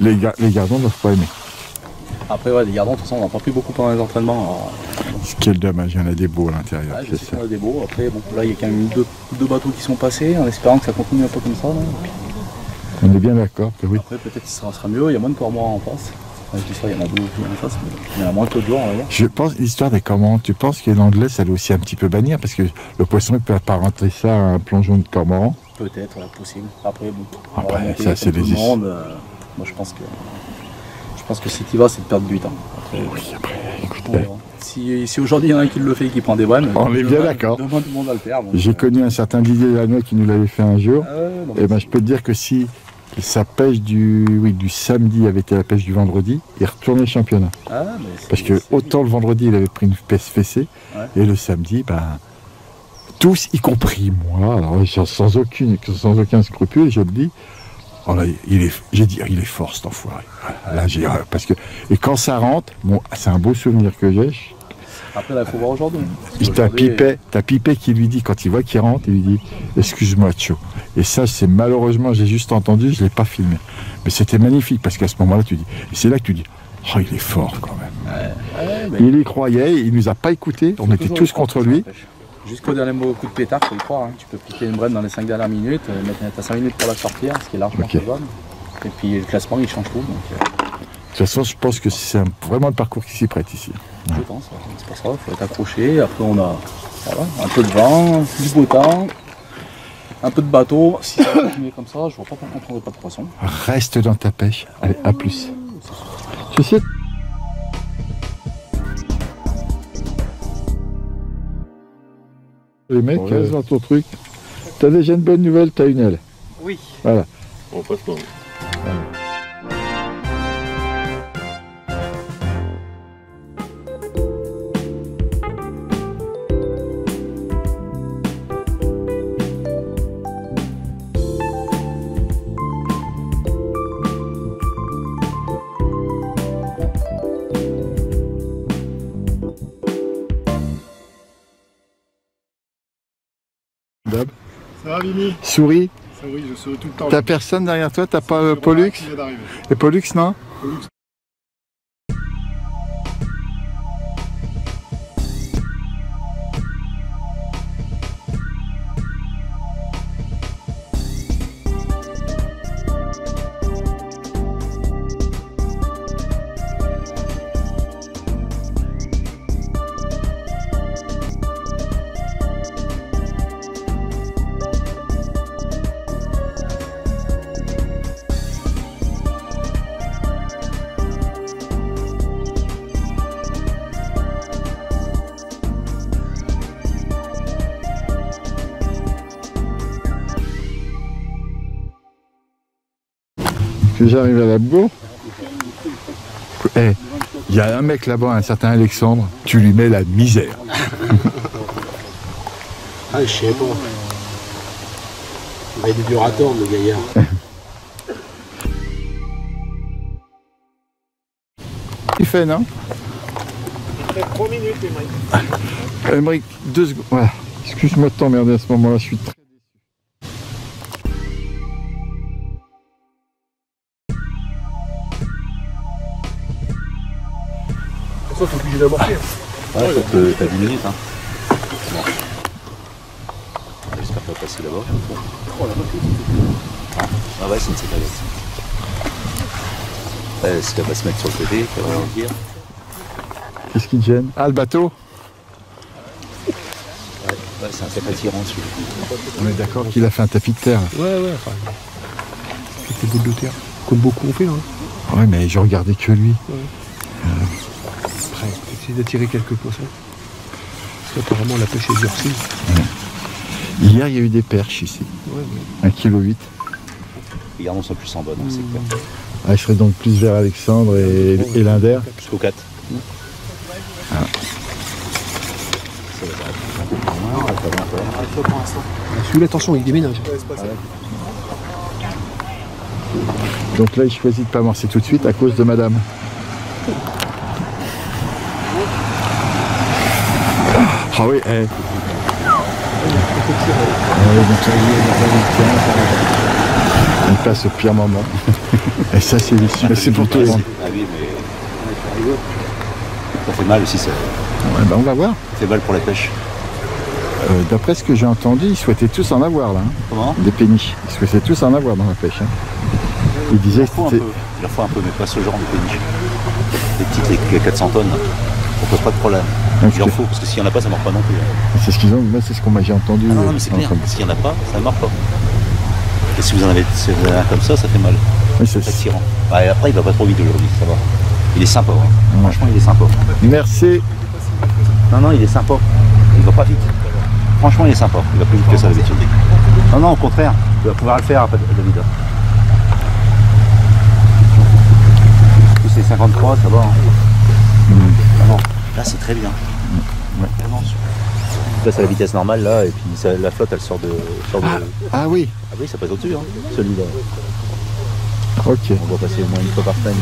les gardons ne doivent pas aimer. Après, ouais, des gardons, de toute façon, on n'en prend plus beaucoup pendant les entraînements. Alors... Ce qui est le dommage, il y en a des beaux à l'intérieur. Ouais, je sais qu'il y en a des beaux. Après, bon, là, il y a quand même deux bateaux qui sont passés, en espérant que ça continue un peu comme ça. Là. On est bien d'accord que oui. Après, peut-être que ça sera mieux, il y a moins de cormorans en face. Enfin, je dis ça, il y en a deux en face, mais il y en a moins que de jour, on va dire. Je pense, l'histoire des cormorans, tu penses que l'anglais, ça doit aussi un petit peu bannir, parce que le poisson, il peut apparenter ça à un plongeon de cormoran. Peut-être, ouais, possible. Après, bon, après ça, c'est des monde. Moi, je pense pense que si tu vas, c'est de perdre du temps. Après, Oui, après, écoute, on verra. Si aujourd'hui il y en a un qui le fait et qui prend des brèmes, on est bien d'accord. Demain tout le monde va le faire. donc, J'ai connu un certain Didier Lannoy qui nous l'avait fait un jour. non, Et ben je peux te dire que si sa pêche du samedi avait été la pêche du vendredi, il retournait championnat. mais c'est- Parce que c'est- autant le vendredi il avait pris une pêche fessée, Ouais. et le samedi, ben tous, y compris moi, alors sans aucun scrupule, je le dis. Oh là, j'ai dit, il est fort cet enfoiré. Là, parce que, et quand ça rentre, bon, c'est un beau souvenir que j'ai. Après, là, il faut voir aujourd'hui. T'as Pipet qui lui dit, quand il voit qu'il rentre, il lui dit « Excuse-moi, Tcho ». Et ça, c'est malheureusement, j'ai juste entendu, je ne l'ai pas filmé. Mais c'était magnifique, parce qu'à ce moment-là, tu dis... Et c'est là que tu dis « Oh, il est fort quand même mais Il y croyait, il nous a pas écoutés, on était tous contre lui. Jusqu'au dernier coup de pétard, faut y croire. Hein. Tu peux piquer une brème dans les 5 dernières minutes, t'as 5 minutes pour la sortir, ce qui est largement Ok. faisable. Et puis le classement, il change tout. Donc, De toute façon, je pense que c'est vraiment le parcours qui s'y prête ici. je pense, ouais. C'est pour ça, il faut être accroché. Après, on a un peu de vent, du beau temps, un peu de bateau. Si ça continue comme ça, je vois pas pourquoi on ne prendrait pas de poisson. Reste dans ta pêche. Allez, à plus. Je sais. Les mecs, Ouais. reste dans ton truc. T'as déjà une bonne nouvelle, t'as une aile. Oui. Voilà. On passe pas. Dab. Ça va, Vini? Souris, Ça, oui, je souris tout le temps. t'as personne derrière toi, t'as pas Pollux? Il vient d'arriver. Et Pollux, non? Pollux. Que j'arrive à la bourre. Eh, il y a un mec là-bas, un certain Alexandre, tu lui mets la misère. Ah, je sais pas. Il va être dur à tordre, le gaillard. Il fait, non? Il fait 3 minutes, Émeric. Émeric, 2 secondes. Voilà. Excuse-moi de t'emmerder à ce moment-là, je suis très... De toute façon, il faut obligé d'amortir. Ouais, t'as 10 minutes, hein. Bon. J'espère que ça va passer là-bas. Ah ouais, c'est une séquence. Ouais, si elle va se mettre sur le côté, ça va dire. Qu'est-ce qui te gêne? Ah, le bateau? Ouais, c'est un sacré tirant celui-là. On est d'accord qu'il a fait un tapis de terre. Ouais, enfin. Quelques bouts de terre. Comme beaucoup ont fait, hein. Ouais, mais je regardais que lui. Après, essayer d'attirer quelques poissons. Parce qu'apparemment, la pêche est durcie. Hier, il y a eu des perches ici. Ouais, 1,8 kg. Les gardons sont plus en bonne, c'est clair. Ah, je serais donc plus vers Alexandre et Linder. Jusqu'au 4. celui-là, attention, il déménage. Donc là, il choisit de ne pas amorcer tout de suite à cause de madame. Ah oui, eh. Il passe au pire moment. Et ça, c'est déçu. C'est pour tout le monde. Ah oui, mais ça fait mal aussi, ça Ouais, ben, on va voir. fait mal pour la pêche. D'après ce que j'ai entendu, ils souhaitaient tous en avoir là. Hein. Comment? Des péniches. Ils souhaitaient tous en avoir dans la pêche. Hein. Ils disaient que Il c'était... leur faut un peu, mais pas ce genre de péniche. Les petites, les 400 tonnes, on pose pas de problème. Il en faut, parce que s'il n'y en a pas, ça ne marche pas non plus. C'est ce qu'ils ont, moi c'est ce qu'on m'a entendu. Ah non, mais c'est clair, s'il n'y en a pas, ça ne marche pas. Et si vous en avez un comme ça fait mal. Oui, c'est attirant. Ouais, après, il va pas trop vite aujourd'hui, ça va. Il est sympa, hein. Franchement, il est sympa. Merci. Non, il est sympa. Il va pas vite. Franchement, il est sympa. Il va plus vite que ça d'habitude. Non, au contraire. Il va pouvoir le faire, David. C'est 53, ça va. Hein. Non, là, c'est très bien. Vraiment. Tu passes à la vitesse normale, là, et puis la flotte, elle sort de... Ah oui. Ah oui, ça passe au-dessus, hein, celui-là. Ok. On va passer au moins une fois par semaine.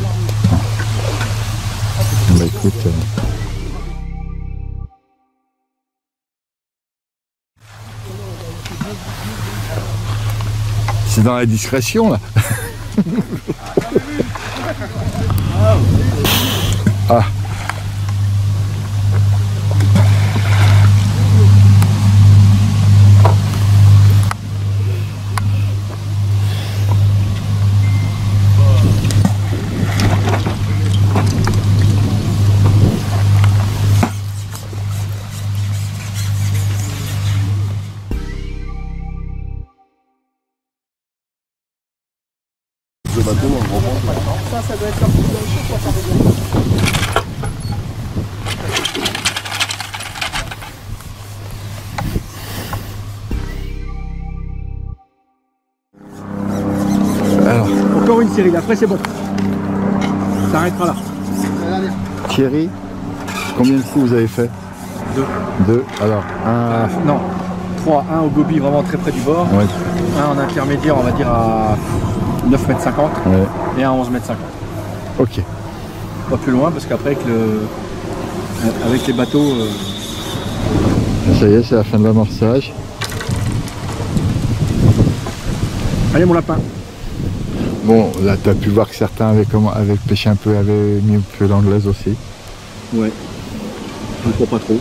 Bah écoute... C'est dans la discrétion, là. Ah. Ça doit être leur plus grand chose, ça veut dire. Alors. Encore une série, après c'est bon. Ça arrêtera là. Thierry, combien de coups vous avez fait? 2. 2. Alors, un... non, 3. Un au gobi vraiment très près du bord. Ouais. Un en intermédiaire, on va dire à 9,50 m. Ouais. Et un à 11,50 m. Ok. Pas plus loin parce qu'après avec les bateaux... Ça y est, c'est la fin de l'amorçage. Allez mon lapin. Bon, là tu as pu voir que certains avaient pêché un peu, avaient mis un peu l'anglaise aussi. Ouais. Je ne crois pas trop.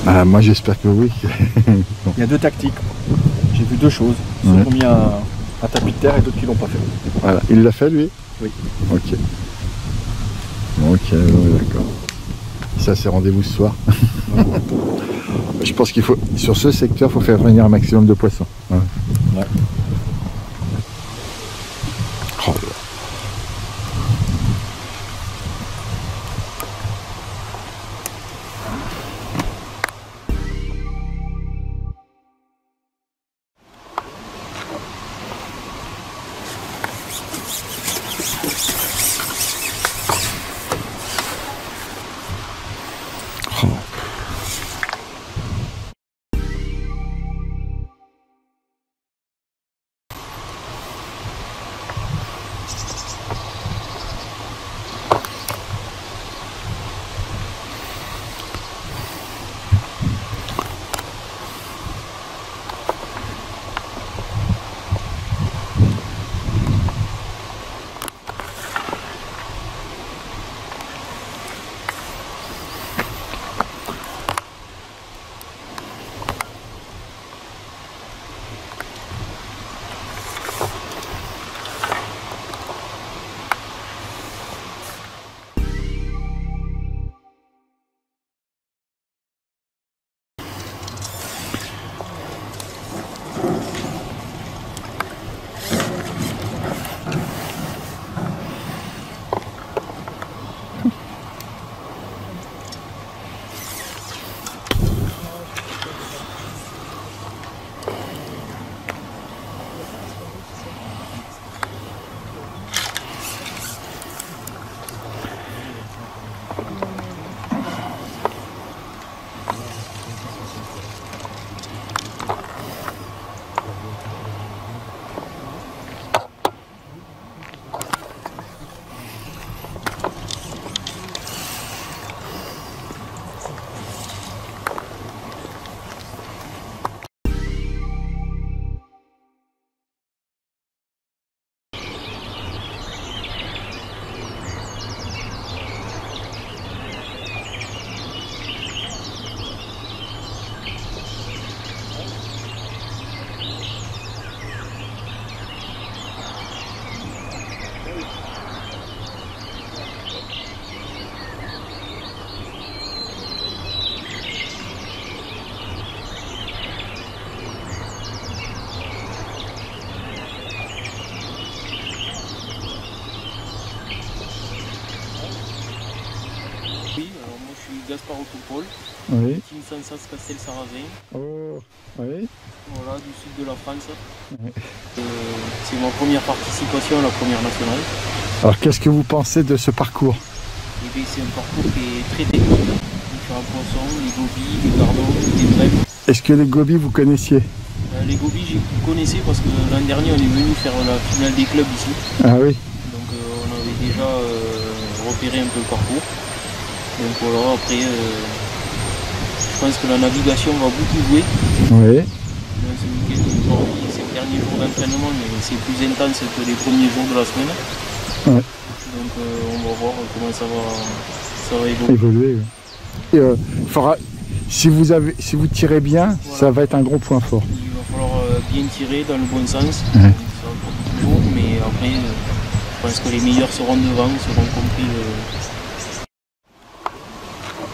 Ah, moi j'espère que oui. Il y a 2 tactiques. J'ai vu 2 choses. Ceux qui ont mis un tapis de terre et d'autres qui l'ont pas fait. Voilà, il l'a fait lui? Oui. Ok. Ok, ouais, d'accord. Ça c'est rendez-vous ce soir. Je pense qu'il faut, sur ce secteur, il faut faire venir un maximum de poissons. Ouais. Ouais. Oh là. Gaspard Autopole. Oui. Team Sansas Castel-Sarrazin. Oh, oui. Voilà, du sud de la France. Oui. C'est ma première participation à la première nationale. Alors qu'est-ce que vous pensez de ce parcours? Eh bien, c'est un parcours qui est très technique. Différents poissons, les gobies, les gardons, les brèmes. Est-ce que les gobies vous connaissiez? Les gobies, je connaissais parce que l'an dernier, on est venu faire la finale des clubs ici. Ah oui. Donc on avait déjà repéré un peu le parcours. Donc voilà, après, je pense que la navigation va beaucoup jouer. Oui. Dans ce week-end aujourd'hui, c'est le dernier jour d'entraînement, mais c'est plus intense que les premiers jours de la semaine. Ouais. Donc on va voir comment ça va évoluer. Et, si vous tirez bien, voilà. Ça va être un gros point fort. Il va falloir bien tirer dans le bon sens. Ouais. Ça va prendre du jour, mais après, je pense que les meilleurs seront devant, seront compris.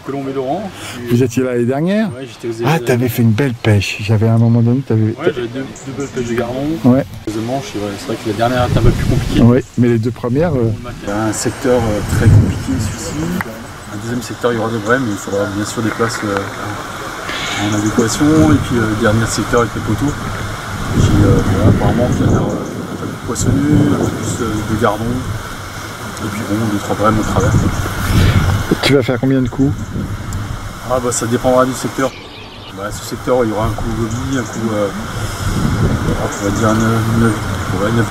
Colombé Laurent. Vous étiez là l'année dernière? Ouais, j'étais aux États. Ah, t'avais fait une belle deux belles pêches de gardon. Ouais. Deux manches, c'est vrai que la dernière était un peu plus compliquée. Oui, mais les deux premières. Un secteur très compliqué celui-ci. Un deuxième secteur, il y aura de vrai, mais il faudra bien sûr des places en adéquation. Et puis le dernier secteur avec les poteaux. Et puis voilà, apparemment, ça a l'air un peu plus poissonneux, un peu plus de gardon. Et puis bon, 2-3 brèmes au travers. Tu vas faire combien de coups? Ah bah ça dépendra du secteur. Bah, ce secteur, il y aura un coup gobi, un coup on va dire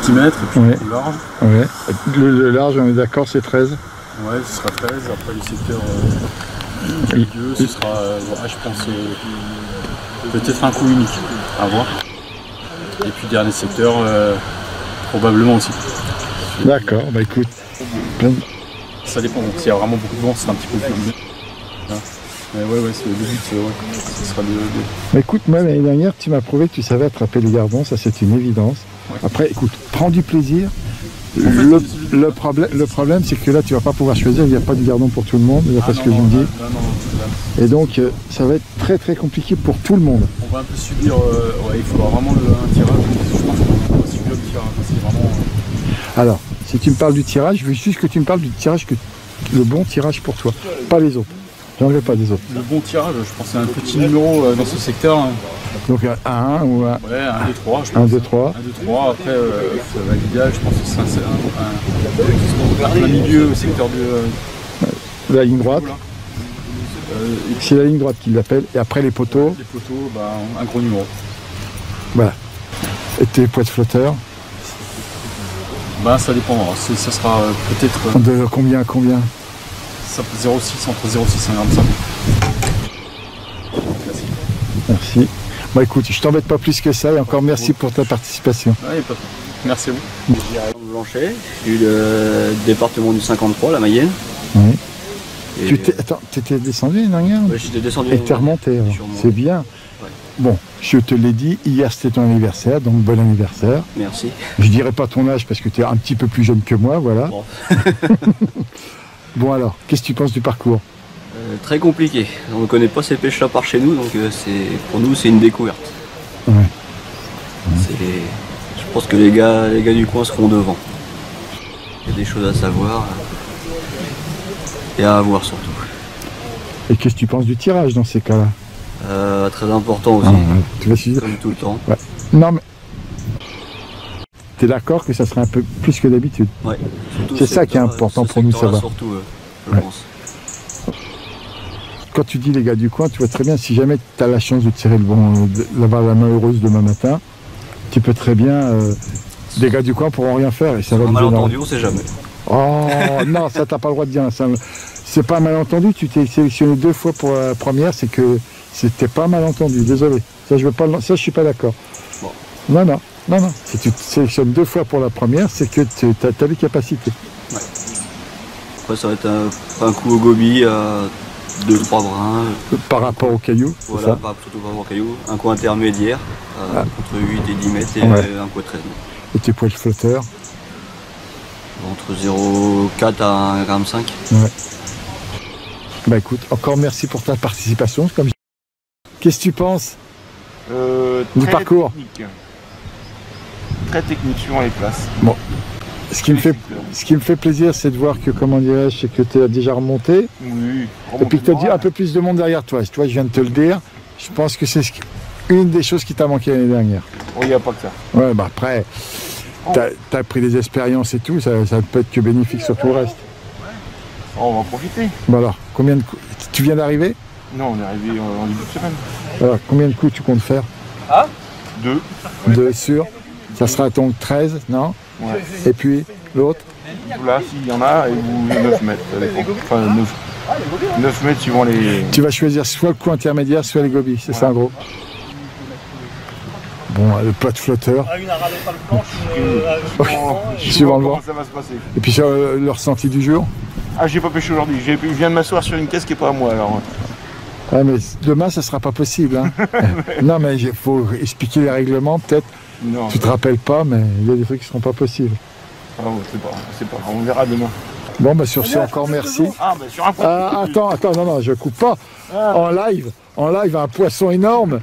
9-10 mètres, et puis un coup large. Ouais. Le large, on est d'accord, c'est 13? Ouais, ce sera 13. Après le secteur milieu, ce sera, je pense, peut-être un coup unique, à voir. Et puis dernier secteur, probablement aussi. D'accord, bah écoute. Ça dépend, s'il y a vraiment beaucoup de vent, c'est un petit peu plus. Mais ouais, c'est le but, ce sera de... Bah écoute, moi l'année dernière, tu m'as prouvé que tu savais attraper les gardons, ça c'est une évidence. Ouais. Après, écoute, prends du plaisir. Le problème, c'est que là, tu vas pas pouvoir choisir, il n'y a pas de gardon pour tout le monde, d'après ce que je me dis. Et donc, ça va être très très compliqué pour tout le monde. On va un peu subir, il faudra vraiment un tirage. Je pense qu'on va subir le tirage, c'est vraiment... Alors, si tu me parles du tirage, je veux juste que tu me parles du tirage, le bon tirage pour toi, pas les autres. J'en veux pas des autres. Le bon tirage, je pense que c'est un petit numéro dans ce secteur. Hein. Donc un 1 ou un... Ouais, 1, 2, 3, je pense. 1, 2, 3. 1, 2, 3, après, l'idéal, je pense que c'est un milieu au secteur de... la ligne droite. C'est la ligne droite qui l'appelle, et après les poteaux. Les poteaux, un gros numéro. Voilà. Et tes poids de flotteur? Ça dépendra, ça sera peut-être... De combien? Ça peut 0,6, entre 0,6 et 1,5. Merci. Bah écoute, je t'embête pas plus que ça, et encore merci pour ta participation. Ouais, merci à vous. J'ai Blanchet, j'ai eu le département du 53, la Mayenne. Oui. Attends, t'étais descendu l'année dernière? Oui, j'étais descendu. Et t'es remonté, c'est bien. Ouais. Bon, je te l'ai dit, hier c'était ton anniversaire, donc bon anniversaire. Merci. Je dirais pas ton âge parce que tu es un petit peu plus jeune que moi, voilà. Bon, bon alors, qu'est-ce que tu penses du parcours? Très compliqué. On ne connaît pas ces pêches-là par chez nous, donc pour nous c'est une découverte. Ouais. Je pense que les gars du coin seront devant. Il y a des choses à savoir et à avoir surtout. Et qu'est-ce que tu penses du tirage dans ces cas-là? Très important aussi, tu vas suivre comme tout le temps. Ouais. Non mais, tu es d'accord que ça serait un peu plus que d'habitude? Ouais. C'est ça qui est important pour nous de savoir. Surtout, je pense. Quand tu dis les gars du coin, tu vois très bien, si jamais tu as la chance de tirer le bon, d'avoir la main heureuse demain matin, tu peux très bien, les gars du coin pourront rien faire et ça va. Un malentendu, on sait jamais. Oh non, ça t'as pas le droit de dire. C'est pas un malentendu, tu t'es sélectionné 2 fois pour la première, c'est que c'était pas un malentendu, désolé. Ça je suis pas d'accord. Bon. Non. Si tu te sélectionnes 2 fois pour la première, c'est que tu as les capacités. Ouais. Après ça va être un coup au gobi à 2-3 brins. Par rapport au caillou? Voilà, surtout par rapport au caillou. Un coup intermédiaire, entre 8 et 10 mètres et un coup à 13 mètres. Et tes poids de flotteur? Entre 0,4 à 1,5 g. Ouais. Bah écoute, encore merci pour ta participation. Qu'est-ce que tu penses du parcours? Très technique suivant les places. Bon, Ce qui me fait plaisir, c'est de voir que, comment dirais-je, c'est que tu as déjà remonté. Oui. Et puis que tu as dit un peu plus de monde derrière toi. Tu vois, je viens de te le dire. Je pense que c'est une des choses qui t'a manqué l'année dernière. Oui, il n'y a pas que ça. Ouais, bah après, tu as pris des expériences et tout, ça ne peut être que bénéfique sur tout le reste. On va en profiter. Bon alors, combien de coups tu viens d'arriver? Non, on est arrivé en début de semaine. Alors, combien de coups tu comptes faire? 2. 2 sûrs. Ça sera donc 13, non? Ouais. Et puis, l'autre? Là, s'il y en a, ou 9 mètres, ça dépend. Enfin, 9 mètres suivant les... Tu vas choisir soit le coup intermédiaire, soit les gobies, c'est ça en gros? Bon, le plat de flotteur. Suivant le vent. Ça va se passer. Et puis sur le ressenti du jour? Ah, j'ai pas pêché aujourd'hui. Je viens de m'asseoir sur une caisse qui est pas à moi, alors. Ah, mais demain, ça sera pas possible. Hein. Non, mais il faut expliquer les règlements, peut-être. Non. Tu te rappelles pas, mais il y a des trucs qui seront pas possibles. Ah, c'est pas. On verra demain. Bon, bah sur ce, encore merci. Ah, bah sur un point. Attends, non, je coupe pas. En live, un poisson énorme.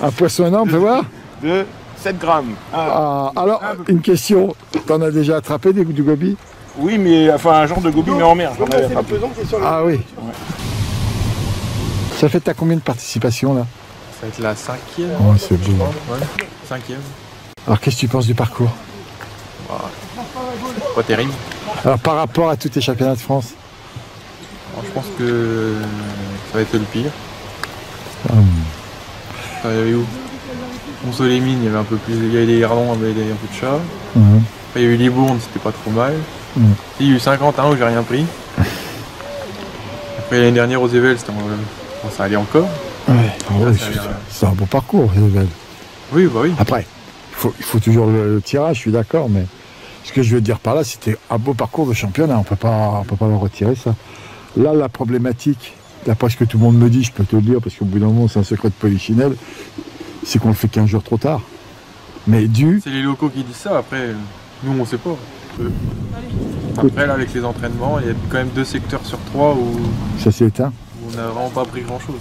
Un poisson énorme, tu vois? De 7 grammes. Alors, une question. T'en as déjà attrapé du goby? Oui, mais enfin un genre de goby, mais en mer. Ah oui. Ouais. Ça fait t'as combien de participations là? Ça va être la 5e. Ouais, c'est beau. Ouais, 5e. Alors qu'est-ce que tu penses du parcours? Pas terrible. Alors par rapport à tous tes championnats de France? Alors, je pense que ça va être le pire. Il y avait où? Mont-Soleil-Mines, il y avait un peu plus, il y avait des gardons, il y avait un peu de chat. Après, il y a eu Libourne, c'était pas trop mal. Il y a eu Saint-Quentin où j'ai rien pris. Après l'année dernière aux Évelles, ça allait encore. Ouais, oui, c'est un bon parcours, Évelles. Oui, bah oui. Après, il faut toujours le tirage, je suis d'accord, mais ce que je veux dire par là, c'était un beau parcours de championnat, on peut pas le retirer ça. Là, la problématique, d'après ce que tout le monde me dit, je peux te le dire, parce qu'au bout d'un moment, c'est un secret de polichinelle, c'est qu'on le fait 15 jours trop tard. Mais c'est les locaux qui disent ça, après, nous on sait pas. Après, là, avec les entraînements, il y a quand même 2 secteurs sur 3 où... Ça s'est éteint. Où on n'a vraiment pas pris grand chose.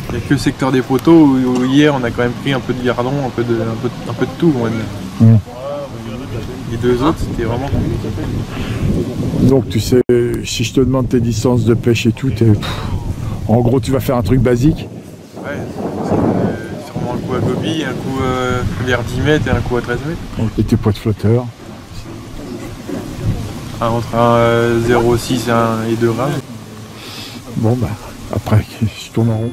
Il n'y a que le secteur des poteaux où hier on a quand même pris un peu de gardon, un peu de tout. On va dire. Les 2 autres, c'était vraiment compliqué. Donc tu sais, si je te demande tes distances de pêche et tout, en gros tu vas faire un truc basique. Ouais, c'est sûrement un coup à goby, un coup vers 10 mètres et un coup à 13 mètres. Et tes poids de flotteur? Entre un 0,6 et 2 grammes. Bon bah, après, je tourne en rond.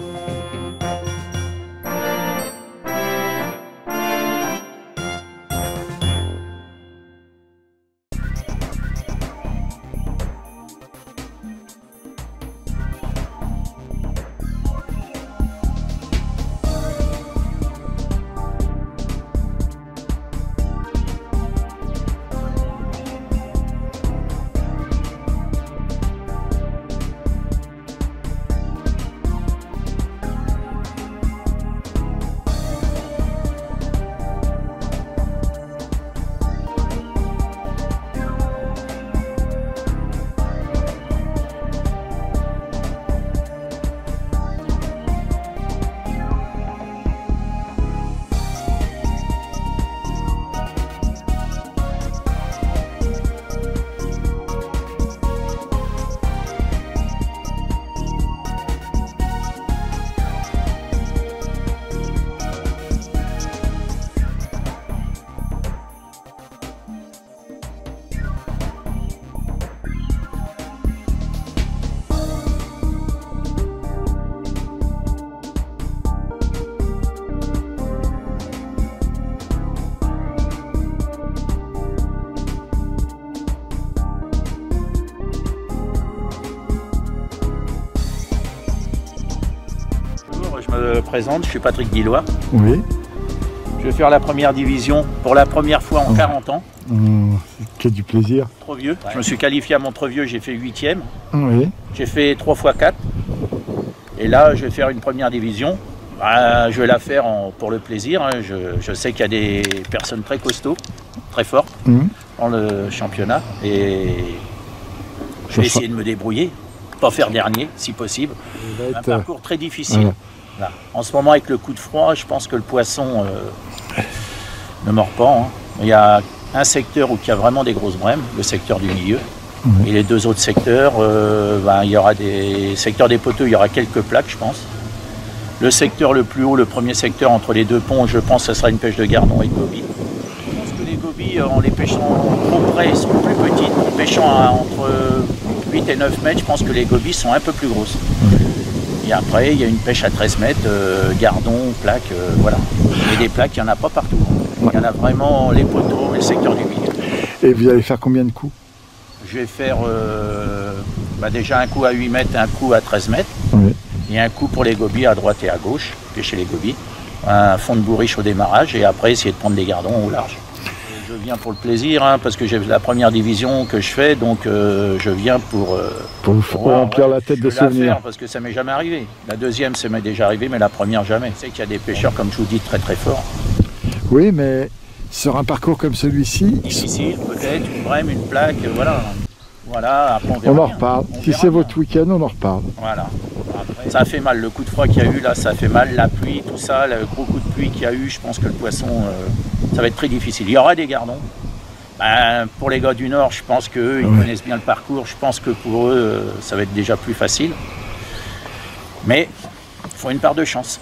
Je me présente, je suis Patrick Guillois. Oui. Je vais faire la première division pour la première fois en 40 ans. Quel du plaisir. Montreux. Je me suis qualifié à Montreux, j'ai fait 8e. Oui. J'ai fait 3 x 4. Et là, je vais faire une première division. Je vais la faire pour le plaisir. Hein. Je sais qu'il y a des personnes très costauds, très fortes dans le championnat. Et je vais essayer de me débrouiller. Pas faire dernier, si possible. Un parcours très difficile. Voilà. En ce moment, avec le coup de froid, je pense que le poisson ne mord pas. Hein. Il y a un secteur où il y a vraiment des grosses brèmes, le secteur du milieu. Et les deux autres secteurs, il y aura des secteurs des poteaux, il y aura quelques plaques, je pense. Le secteur le plus haut, le premier secteur entre les deux ponts, je pense que ce sera une pêche de gardon et de gobies. Je pense que les gobies, en les pêchant trop près, sont plus petites. En pêchant entre 8 et 9 mètres, je pense que les gobies sont un peu plus grosses. Et après, il y a une pêche à 13 mètres, gardon, plaque, voilà. Et des plaques, il n'y en a pas partout. Il y en a vraiment les poteaux et le secteur du milieu. Et vous allez faire combien de coups? Je vais faire déjà un coup à 8 mètres et un coup à 13 mètres. Oui. Et un coup pour les gobies à droite et à gauche, pêcher les gobies. Un fond de bourriche au démarrage et après essayer de prendre des gardons au large. Je viens pour le plaisir, parce que j'ai la première division que je fais, donc je viens pour remplir la tête de souvenirs. Parce que ça m'est jamais arrivé. La deuxième, ça m'est déjà arrivé, mais la première, jamais. Je sais qu'il y a des pêcheurs, comme je vous dis, très très forts. Oui, mais sur un parcours comme celui-ci... Difficile, peut-être, une brème, une plaque, voilà. Voilà, après on verra. On en reparle. Si c'est votre week-end, on en reparle. Voilà. Après, ça a fait mal, le coup de froid qu'il y a eu là, ça a fait mal, la pluie, tout ça, le gros coup de pluie qu'il y a eu, je pense que le poisson, ça va être très difficile. Il y aura des gardons. Pour les gars du Nord, je pense qu'eux, ils connaissent bien le parcours, je pense que pour eux, ça va être déjà plus facile. Mais il faut une part de chance.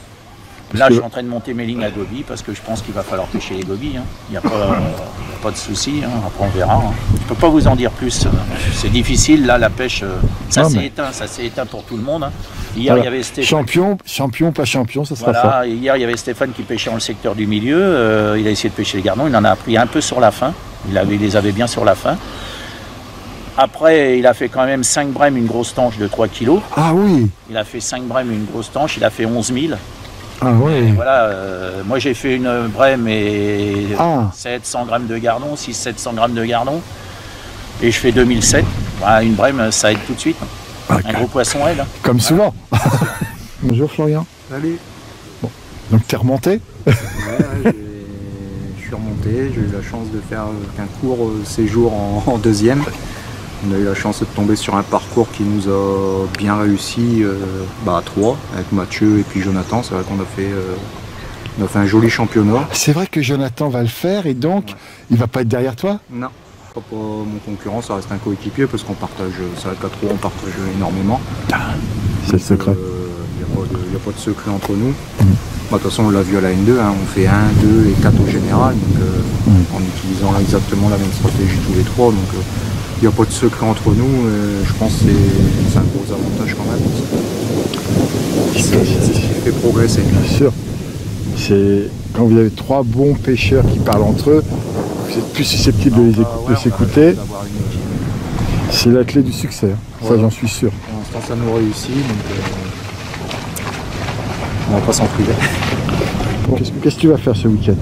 Là, je suis en train de monter mes lignes à gobies parce que je pense qu'il va falloir pêcher les gobies. Il n'y a pas de souci. Après, on verra. Je ne peux pas vous en dire plus. C'est difficile. Là, la pêche, ça s'est éteint pour tout le monde. Hier, il y avait Stéphane. Champion, pas champion, ça sera ça. Voilà. Hier, il y avait Stéphane qui pêchait dans le secteur du milieu. Il a essayé de pêcher les gardons. Il en a pris un peu sur la fin. Il les avait bien sur la fin. Après, il a fait quand même 5 brèmes, une grosse tanche de 3 kg. Ah oui. Il a fait 5 brèmes, une grosse tanche. Il a fait 11 000. Ah ouais. Voilà, moi j'ai fait une brème et 700 grammes de gardon, 600-700 grammes de gardon. Et je fais 2007. Une brème, ça aide tout de suite. Un gros poisson aide. Comme souvent. Bonjour Florian. Salut. Bon. Donc t'es remonté? Ouais, je suis remonté. J'ai eu la chance de faire un court séjour en deuxième. On a eu la chance de tomber sur un parcours qui nous a bien réussi à 3, avec Mathieu et puis Jonathan. C'est vrai qu'on a fait un joli championnat. C'est vrai que Jonathan va le faire et donc il va pas être derrière toi? Non, pas mon concurrent, ça reste un coéquipier parce qu'on partage, c'est vrai qu'à 3 on partage énormément. C'est le secret. Il n'y a pas de secret entre nous. De toute façon on l'a vu à la N2, on fait 1, 2 et 4 au général, donc, en utilisant exactement la même stratégie tous les 3. Donc, il n'y a pas de secret entre nous, je pense que c'est un gros avantage quand même. C'est ce qui fait progresser. Bien sûr. C'est quand vous avez 3 bons pêcheurs qui parlent entre eux, vous êtes plus susceptible de s'écouter. C'est la clé du succès, ça j'en suis sûr. Pour l'instant ça nous réussit, donc on va pas s'en priver. Qu'est-ce que tu vas faire ce week-end?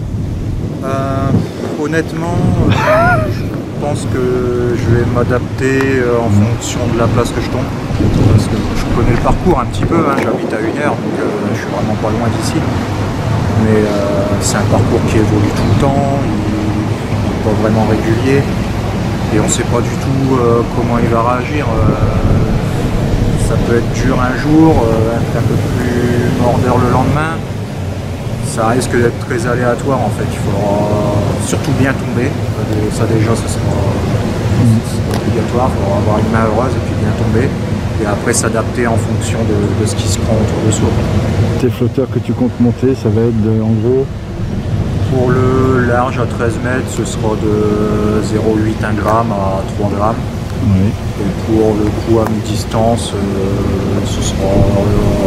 Honnêtement, je pense que je vais m'adapter en fonction de la place que je tombe. Parce que je connais le parcours un petit peu, j'habite à 1 heure, donc je suis vraiment pas loin d'ici. Mais c'est un parcours qui évolue tout le temps, il n'est pas vraiment régulier. Et on ne sait pas du tout comment il va réagir. Ça peut être dur un jour, un peu plus mordeur le lendemain. Ça risque d'être très aléatoire en fait, il faudra surtout bien tomber, ça déjà ce sera obligatoire, il faudra avoir une main heureuse et puis bien tomber, et après s'adapter en fonction de ce qui se prend autour de soi. Tes flotteurs que tu comptes monter, ça va être en gros? Pour le large à 13 mètres, ce sera de 0,8 1 gramme à 3 grammes. Oui. Et pour le coup à mi-distance, ce sera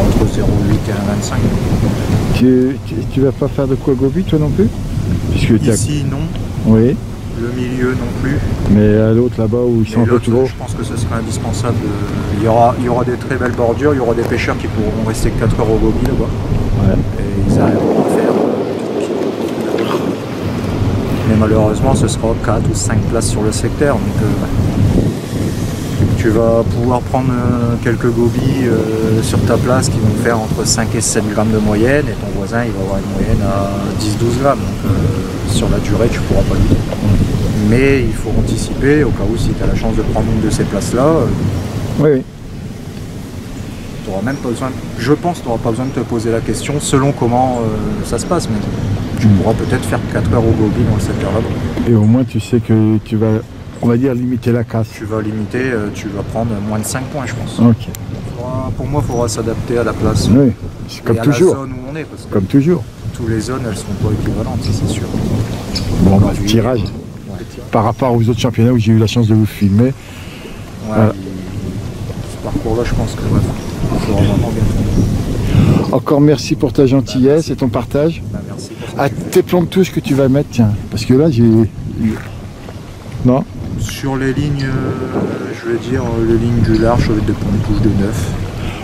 entre 0,8 et 1,25. Tu vas pas faire de quoi gobi toi non plus? Ici non. Oui. Le milieu non plus. Mais à l'autre là-bas où ils sont un peu trop gros. Je pense que ce serait indispensable. Il y aura des très belles bordures, il y aura des pêcheurs qui pourront rester 4 heures au gobi là-bas. Ouais. Et ils arriveront à faire. Mais malheureusement ce sera 4 ou 5 places sur le secteur. Donc, tu vas pouvoir prendre quelques gobies sur ta place qui vont faire entre 5 et 7 grammes de moyenne, et ton voisin il va avoir une moyenne à 10-12 grammes. Donc sur la durée tu ne pourras pas lutter. Mais il faut anticiper au cas où si tu as la chance de prendre une de ces places là. Oui. t'auras même pas besoin, je pense que tu n'auras pas besoin de te poser la question selon comment ça se passe. Mais tu pourras peut-être faire 4 heures au gobi dans le secteur là-bas. Et au moins tu sais que tu vas, on va dire, limiter la casse. Tu vas limiter, tu vas prendre moins de 5 points, je pense. Ok. Pour moi, il faudra s'adapter à la place. Oui, c'est comme toujours. La zone où on est, parce que comme toujours. Toutes les zones, elles ne seront pas équivalentes, c'est sûr. Bon, bah, tirage. Ouais. Par rapport aux autres championnats où j'ai eu la chance de vous filmer. Ouais, voilà. Ce parcours-là, je pense que il faudra vraiment bien faire. Encore merci pour ta gentillesse et ton partage. Bah, merci pour Ah, tes plans de touche que tu vas mettre, tiens. Parce que là, j'ai... Non? Sur les lignes, je vais dire, les lignes du large, avec des points de touche de 9.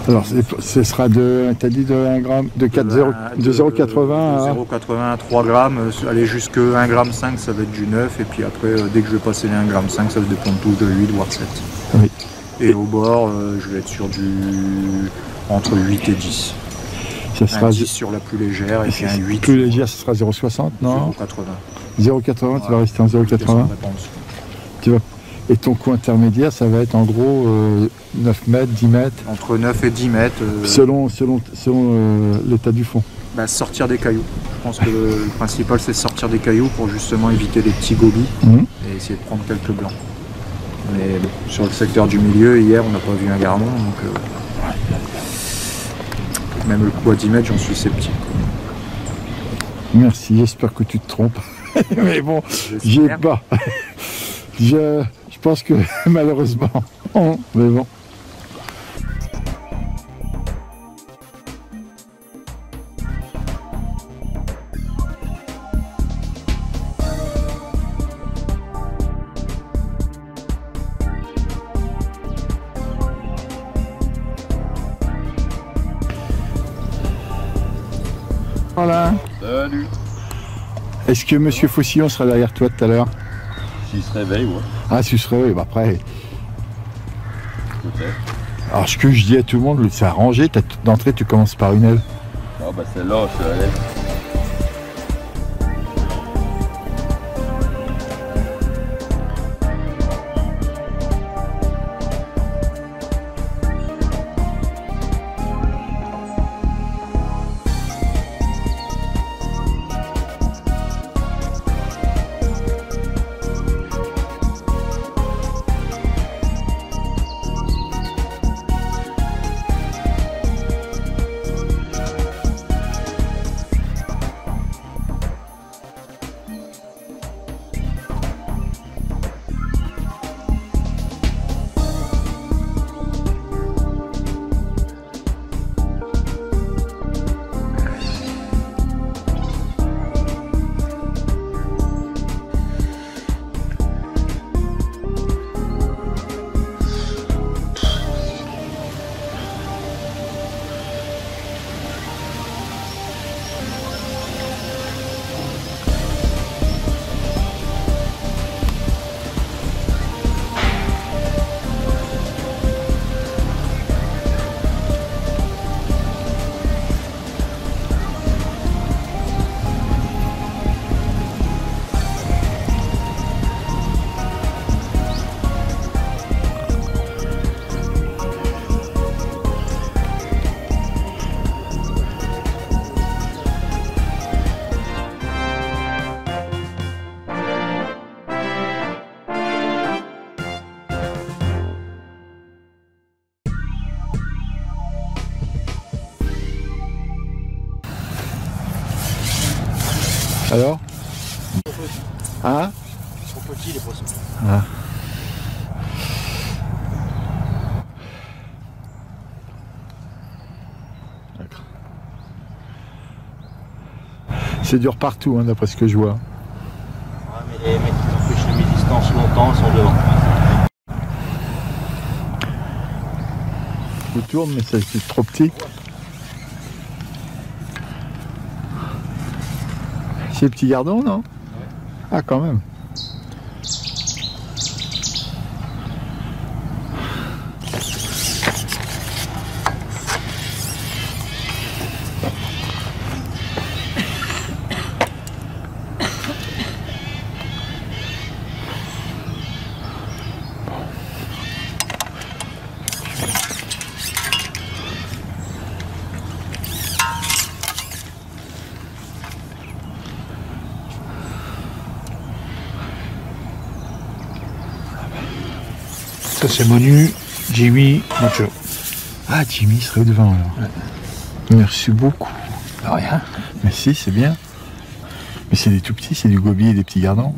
Alors, ce sera de, t'as dit de 1 gramme, de 0,80 à 0,80 à 3 grammes, aller jusqu'à 1,5 g, ça va être du 9, et puis après, dès que je vais passer les 1,5 g, ça va être des points de touche de 8, voire 7. Oui. Et au bord, je vais être sur entre 8 et 10. Ça sera un 10 sur la plus légère, et puis un 8. Plus légère, ce sera 0,60, non? 0,80. 0,80, tu vas rester en 0,80. Tu vas... Et ton coût intermédiaire, ça va être en gros 9 mètres, 10 mètres. Entre 9 et 10 mètres. Selon l'état du fond. Bah, sortir des cailloux. Je pense que le principal, c'est de sortir des cailloux pour justement éviter les petits gobies et essayer de prendre quelques blancs. Mais bon, sur le secteur du milieu, hier, on n'a pas vu un gardon, donc même le coup à 10 mètres, j'en suis sceptique. Merci, j'espère que tu te trompes. Mais bon, j'ai pas. Je pense que malheureusement, mais bon. Voilà. Salut. Est-ce que Monsieur Faucillon sera derrière toi tout à l'heure? S'il se réveille, ouais. Ah, s'il se réveille, bah après. Peut-être. Alors, ce que je dis à tout le monde, c'est arrangé. D'entrée, tu commences par une aile. Ah, bah celle-là, je la lève. Alors? Hein? Ils sont petits les poissons. Ah. C'est dur partout, hein, d'après ce que je vois. Ouais, mais les mecs qui empêchent les mi-distances longtemps sont devant. Je tourne, mais c'est trop petit. C'est petit gardon, non? Ah, quand même. Ça c'est Monu, Jimmy, Mocho. Ah, Jimmy serait devant alors. Ouais. Merci beaucoup. Rien. Merci, c'est bien. Mais c'est des tout petits, c'est du gobier et des petits gardons.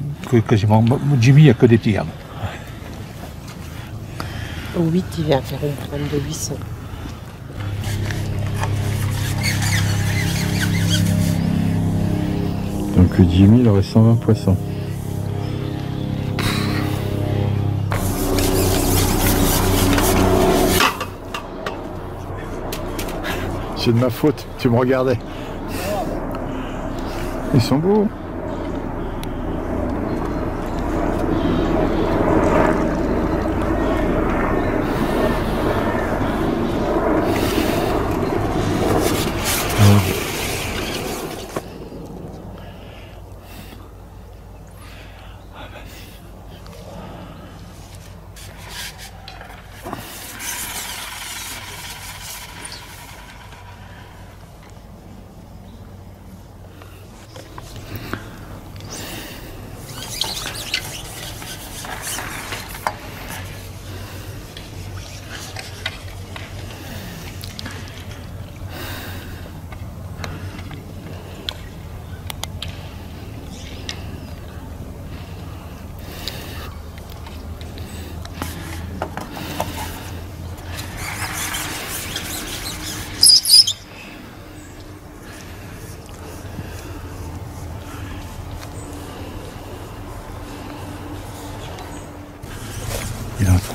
Quasiment. Jimmy, il n'y a que des petits gardons. Au 8, il vient faire une prendre de 800. Donc Jimmy, il aurait 120 poissons. C'est de ma faute, tu me regardais. Ils sont beaux. Il entre.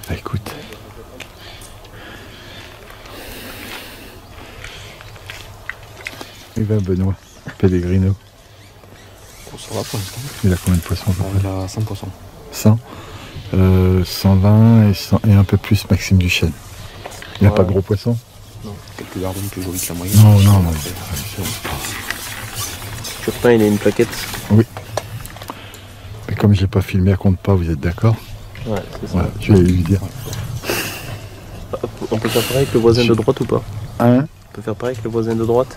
Bah, écoute. Il va Benoît, Pellegrino. Ça va pour l'instant. Il a combien de poissons? Il a 100 poissons. 100 120 et un peu plus Maxime Duchesne. Il n'a pas de gros poissons? Non, quelques gardons plus jolis que la moyenne. Non, non, non. Turpin, il a une plaquette. Oui. Mais comme je n'ai pas filmé, elle compte pas, vous êtes d'accord? Ouais, c'est ça. Voilà, je vais lui dire. On peut faire pareil avec le voisin de droite ou pas? Hein? On peut faire pareil avec le voisin de droite?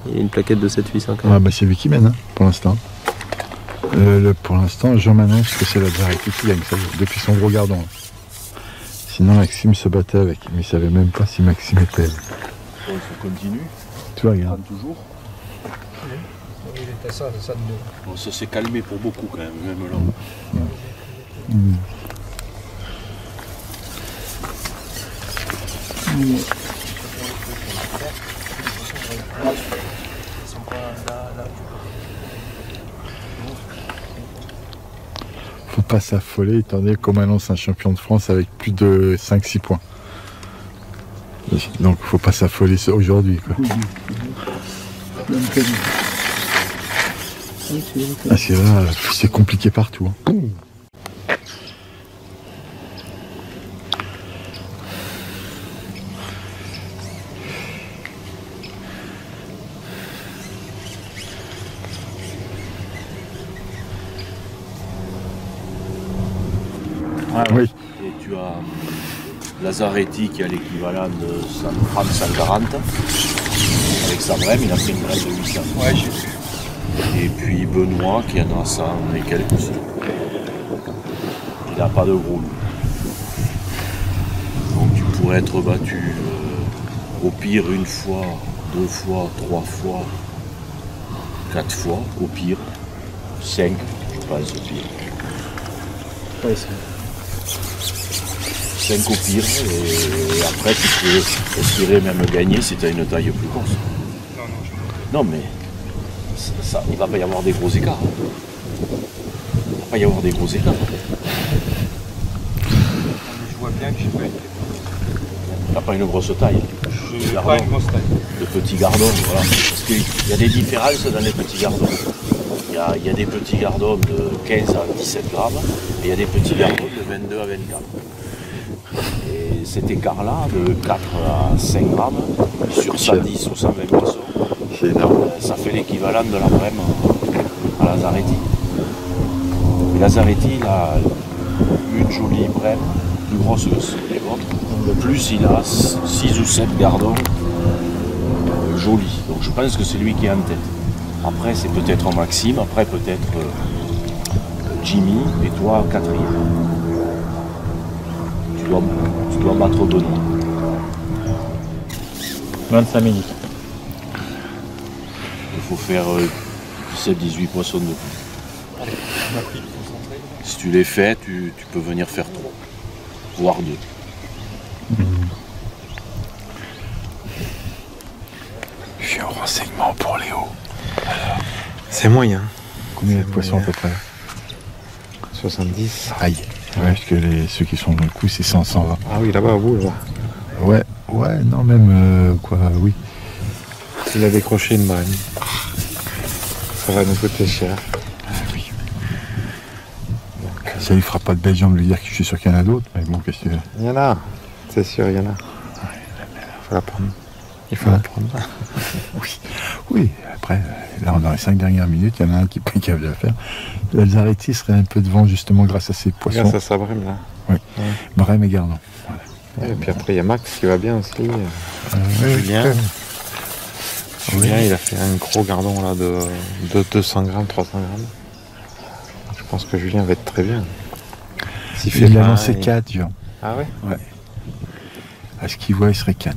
Il y a une plaquette de 7-800 quand même. Ah bah c'est lui qui mène, hein, pour l'instant. Pour l'instant, Jean m'annonce que c'est la Zareti qui gagne, ça, depuis son gros gardon. Sinon, Maxime se battait avec, mais il savait même pas si Maxime était. Bon, il faut continuer. Tu vois, regarde. Toujours. Il était ça de nous. Bon, ça s'est calmé pour beaucoup quand même, même là. Faut pas s'affoler étant donné qu'on annonce un champion de France avec plus de 5-6 points. Donc faut pas s'affoler aujourd'hui, quoi. Ah, c'est là, c'est compliqué partout. Hein. Oui. Et tu as Lazaretti qui a l'équivalent de 130, 140. Avec sa brème, il a pris une brème de 800. Ouais, j'ai vu. Et puis Benoît qui en a 100 et quelques aussi. Il n'a pas de gros loup. Donc tu pourrais être battu au pire une fois, 2 fois, 3 fois, 4 fois, au pire 5, je pense au pire. Ouais, c'est... 5 au pire, et après tu peux espérer même gagner si tu as une taille plus grosse. Non, mais il va pas y avoir des gros écarts. Il va pas y avoir des gros écarts. Je vois bien que j'ai pas été. T'as pas une grosse taille. J'ai pas une grosse taille. De petits gardons, voilà. Parce qu'il y a des différences dans les petits gardons. Il y a des petits gardons de 15 à 17 grammes et il y a des petits gardons de 22 à 24. Et cet écart-là, de 4 à 5 grammes, sur 110 ou 120 poissons, ça fait l'équivalent de la brème à Lazaretti. Et Lazaretti, il a une jolie brème, plus grosse que les autres. De plus, il a 6 ou 7 gardons jolis. Donc je pense que c'est lui qui est en tête. Après, c'est peut-être Maxime, après peut-être Jimmy, et toi, quatrième. Tu dois battre Benoît. 25 minutes. Il faut faire 17-18 poissons de plus. Si tu les fais, tu peux venir faire 3, voire 2. J'ai un renseignement pour Léo. C'est moyen. Combien de poissons à peu près? 70. Aïe. Ouais, parce que ceux qui sont dans le coup, c'est 100, 120. Ah oui, là-bas, au bout, là. Ouais, non, même, oui. S'il a décroché une brème, ça va nous coûter cher. Oui. Ça lui fera pas de belle jambe de lui dire que je suis sûr qu'il y en a d'autres, mais bon, qu'est-ce que tu veux? Il y en a, c'est sûr, il y en a. Il faut la prendre. Il faut la prendre. Oui, après, là, dans les 5 dernières minutes, il y en a un qui est capable de la faire. Lazaretti serait un peu devant, justement, grâce à ses poissons. Grâce à sa brème, là. Oui, brème et gardon. Voilà. Et puis après, il y a Max qui va bien aussi. Julien. Julien, il a fait un gros gardon, là, de 200 grammes, 300 grammes. Je pense que Julien va être très bien. Il a lancé 4, Jean. Ah ouais? Ouais. À ce qu'il voit, il serait 4.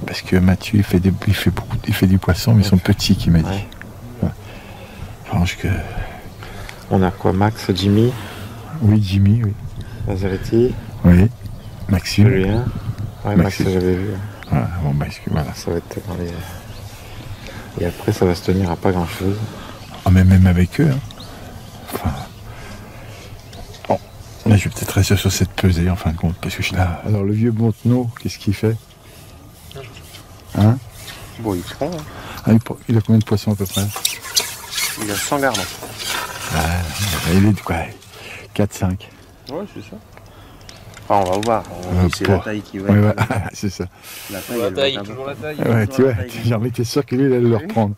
Parce que Mathieu, il fait du poisson, mais ils sont petits, qu'il m'a dit. Ouais. Je pense que... On a quoi? Max, Jimmy? Oui, Jimmy, oui. Lazaretti? Oui. Maxime? Julien? Ouais, Max, j'avais vu. Voilà, bon, voilà. Ça va être dans les... Et après, ça va se tenir à pas grand-chose. Ah, mais même avec eux, hein. Enfin... Bon, là, je vais peut-être rester sur cette pesée, en fin de compte, parce que je suis là... Alors, le vieux Montenot, qu'est-ce qu'il fait? Hein? Bon, il prend. Hein. Ah, il a combien de poissons à peu près? Il a 100 gardons. Il est de quoi? 4-5. Ouais, c'est ça. Enfin, on va voir. C'est la taille qui va être... c'est ça. La taille, toujours la taille. Ouais, tu vois, j'en étais sûr que lui, il allait le reprendre.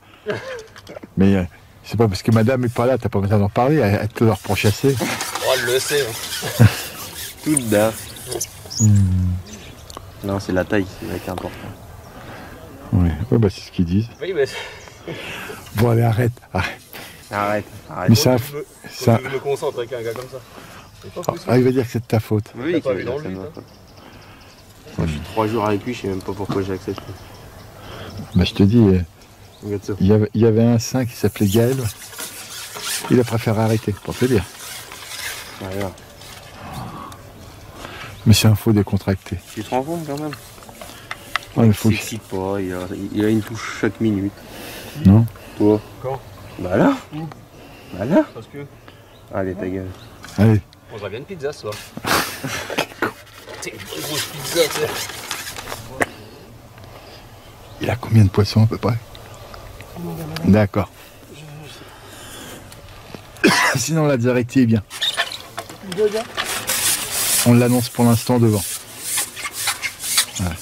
Mais c'est pas parce que madame est pas là, t'as pas besoin d'en parler, elle te le reprend chasser. Oh, elle le sait. Toute daf. Non, c'est la taille qui va être important. Oui, bah c'est ce qu'ils disent. Oui, mais... Bon, allez, arrête. Arrête. Mais ça... Je me concentre avec un gars comme ça. Il va dire que c'est de ta faute. Oui, c'est de ma faute. Je suis 3 jours avec lui, je sais même pas pourquoi j'ai accepté. Bah je te dis, il y avait un saint qui s'appelait Gaël. Il a préféré arrêter, pour te dire. Voilà. Mais c'est un faux décontracté. Tu te rends compte quand même? Il s'excite pas, il a une touche chaque minute. Non? Toi? Quand? Bah là. Bah là. Parce que... Allez, ta gueule. Allez. On va bien une pizza ce soir. C'est une grosse pizza, tu sais. Il a combien de poissons à peu près? D'accord. Sinon la Lazaretti est bien. On l'annonce pour l'instant devant. Voilà.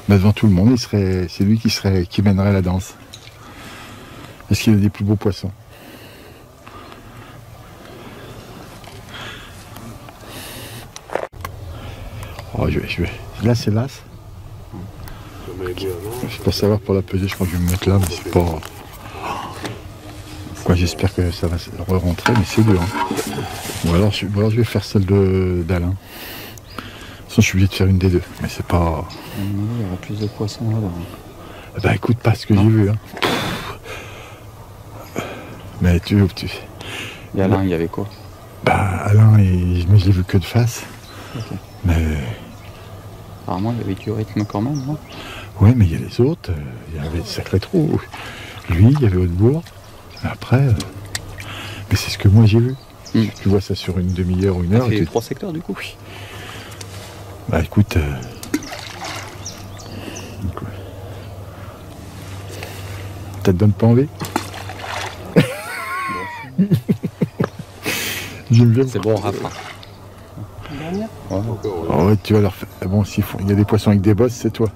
Bah, devant tout le monde, c'est lui qui mènerait la danse. Parce qu'il a des plus beaux poissons. Oh, je vais. Là, c'est l'as. C'est pour savoir pour la peser, je crois que je vais me mettre là, mais c'est pas... Quoi, j'espère que ça va re-rentrer, mais c'est dur. Hein. Ou alors je vais faire celle d'Alain. De toute façon, je suis obligé de faire une des deux, mais c'est pas... Il y aura plus de poissons là-bas. Bah écoute pas ce que j'ai vu. Hein. Mais tu... Et Alain, il y avait quoi? Bah Alain, mais je l'ai vu que de face. Okay. Mais Apparemment, il y avait du rythme quand même, non? Oui, mais il y a les autres, il y avait de sacrés trous. Lui, il y avait Hautebourg. Après, mais c'est ce que moi j'ai vu. Tu vois ça sur une demi-heure ou une heure. Il y a 3 secteurs du coup. Oui. Bah écoute, ça te donne pas envie? J'aime bien. C'est bon, Rafa. Ouais. Oh, ouais, tu vas leur faire. Bon, il y a des poissons avec des bosses, c'est toi.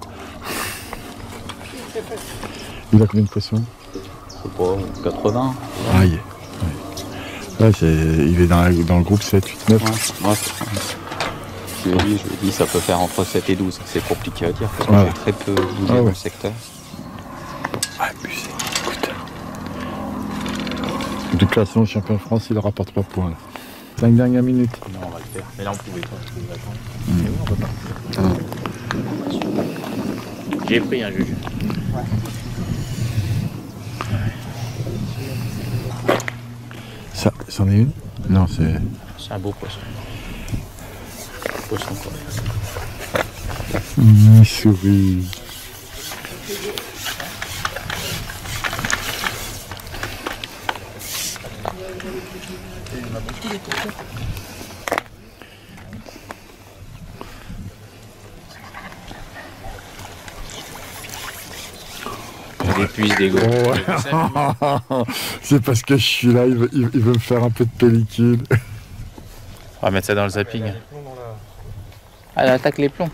Il a combien de poissons? Je sais pas, 80. Aïe. Ouais, il est dans le groupe 7, 8, 9. Ouais. Je lui ai dit, ça peut faire entre 7 et 12. C'est compliqué à dire parce que j'ai très peu bougé dans le secteur. Ouais, abusé. Écoute. De classement champion de France, il aura pas 3 points. Là. 5 dernières minutes. Non, on va le faire. Mais là, on pouvait pas. J'ai pris un juge. Ouais. Ça, c'en est une? Non, c'est... C'est un beau poisson. Poisson quoi. Souris. Des puces d'égo. C'est parce que je suis là, il veut me faire un peu de pellicule. On va mettre ça dans le zapping. Ah, elle attaque les plombs.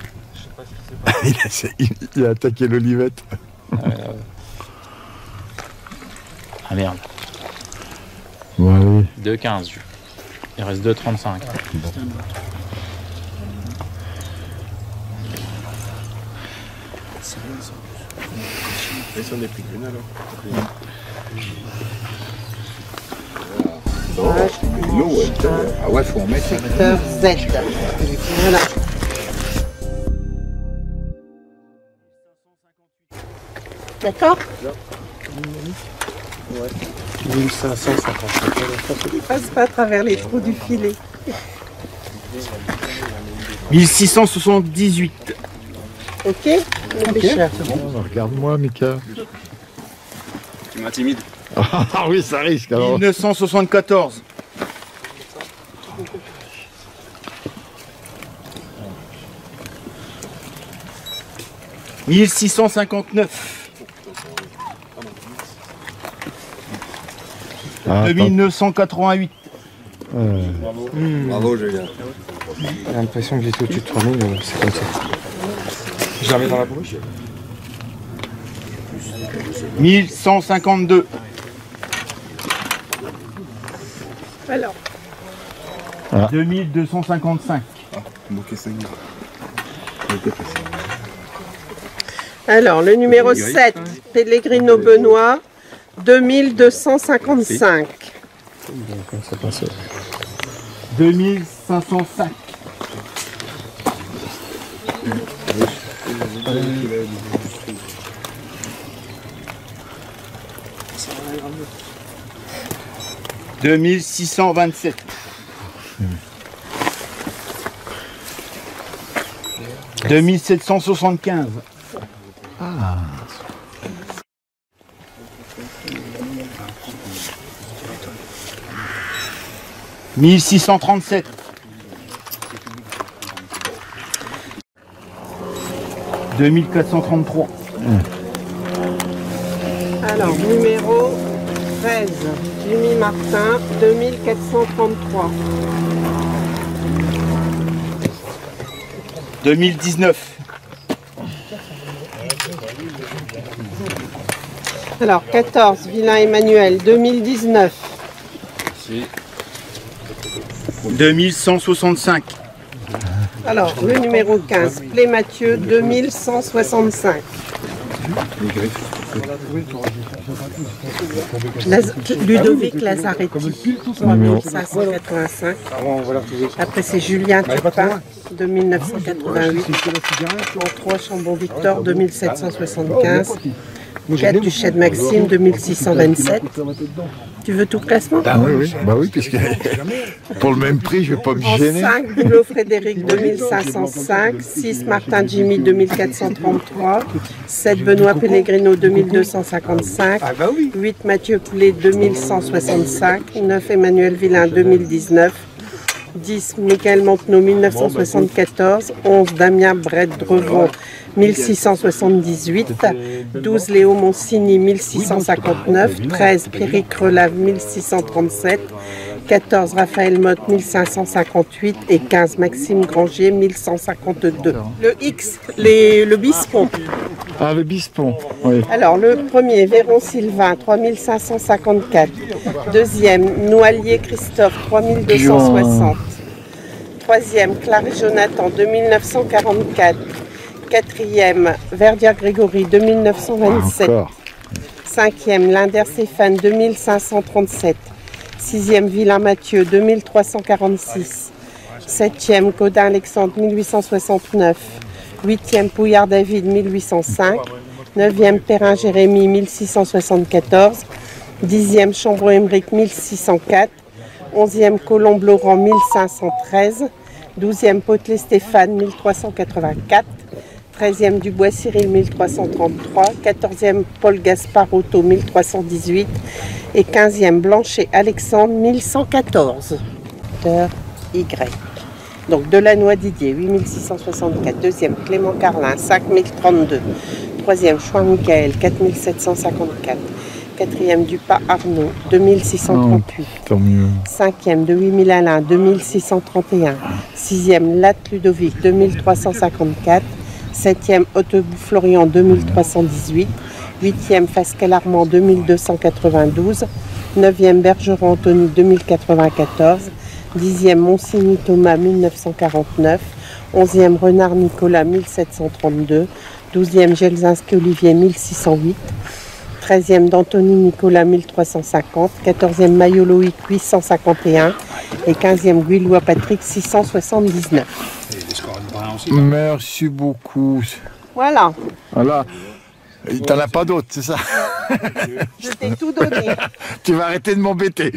Il a attaqué l'olivette. Ah merde. Ouais. 2,15. Il reste 2,35. Bon. Et si on n'est plus qu'une alors? L'eau, ah ouais, faut en mettre. Secteur Z. Voilà. D'accord? 1550. Passe pas à travers les trous du filet. 1678. Ok, le pêcheur. Bon, regarde-moi, Mika. Tu m'intimides. Ah oui, ça risque alors. 1974. « 1659. 2988. Bravo, Julien. J'ai l'impression que j'étais au-dessus de 3000, mais c'est comme ça. Je la mets dans la bouche. 1152. Alors. 2255. Alors, le numéro 7, Pellegrino Benoît, 2255. 2505. 2627. 2775. Ah. 1637. 2433. Alors, numéro 13, Jimmy Martin, 2433. 2019. Alors, 14, Villain Emmanuel, 2019. 2165. Alors, le numéro 15, Plé Mathieu, 2165. Ludovic Lazaretti, 3585. Après, c'est Julien Turpin, 2988. En 3, Chambon Victor, 2775. 4 du Chêne Maxime, 2627. Tu veux tout le classement? Ah oui, bah oui, puisque pour le même prix, je vais pas me gêner. 5, Boulot Frédéric, 2505. 6, Martin Jimmy, 2433. 7, Benoît Pellegrino, 2255. 8, Mathieu Poulet, 2165. 9, Emmanuel Villain, 2019. 10, Michael Montenot, 1974. 11, Damien Brett-Drevon, 1678. 12, Léo Monsigny, 1659. 13, Pierrick Relave, 1637. 14, Raphaël Motte, 1558. Et 15, Maxime Granger, 1152. Le X, le Bispont. Ah, le Bispont, oui. Alors, le premier, Véron Sylvain, 3554. Deuxième, Noalier Christophe, 3260. Troisième, Clary Jonathan, 2944. Quatrième, Verdier Grégory, 2927. Cinquième, Linder Stéphane, 2537. Sixième, Villain Mathieu, 2346. Septième, Gaudin Alexandre, 1869. Huitième, Pouillard David, 1805. Neuvième, Perrin Jérémy, 1674. Dixième, Chambreau Emeric, 1604. Onzième, Colombe Laurent, 1513. Douzième, Potelet Stéphane, 1384. 13e, Dubois Cyril, 1333. 14e, Paul Gaspard Otto, 1318. Et 15e, Blanchet Alexandre, 1114. Y. Donc Delannoy Didier, 8664. Deuxième, Clément Carlin, 5032. Troisième, Chouin Michael, 4754. Quatrième, Dupas Arnaud, 2638. Tant mieux. Cinquième, de 8000 Alain, 2631. Sixième, Latte Ludovic, 2354. Septième, Hautebout Florian, 2318. Huitième, Fasquelle Armand, 2292. Neuvième, Bergeron Anthony, 2094. Dixième, Monsigny Thomas, 1949. Onzième, Renard Nicolas, 1732. Douzième, Gelzinski Olivier, 1608. 13e, d'Anthony Nicolas, 1350. 14e, Maillot Loïc, 851. Et 15e, Guillois Patrick, 679. Merci beaucoup. Voilà. Voilà. T'en as pas d'autres, c'est ça? Je t'ai tout donné. Tu vas arrêter de m'embêter.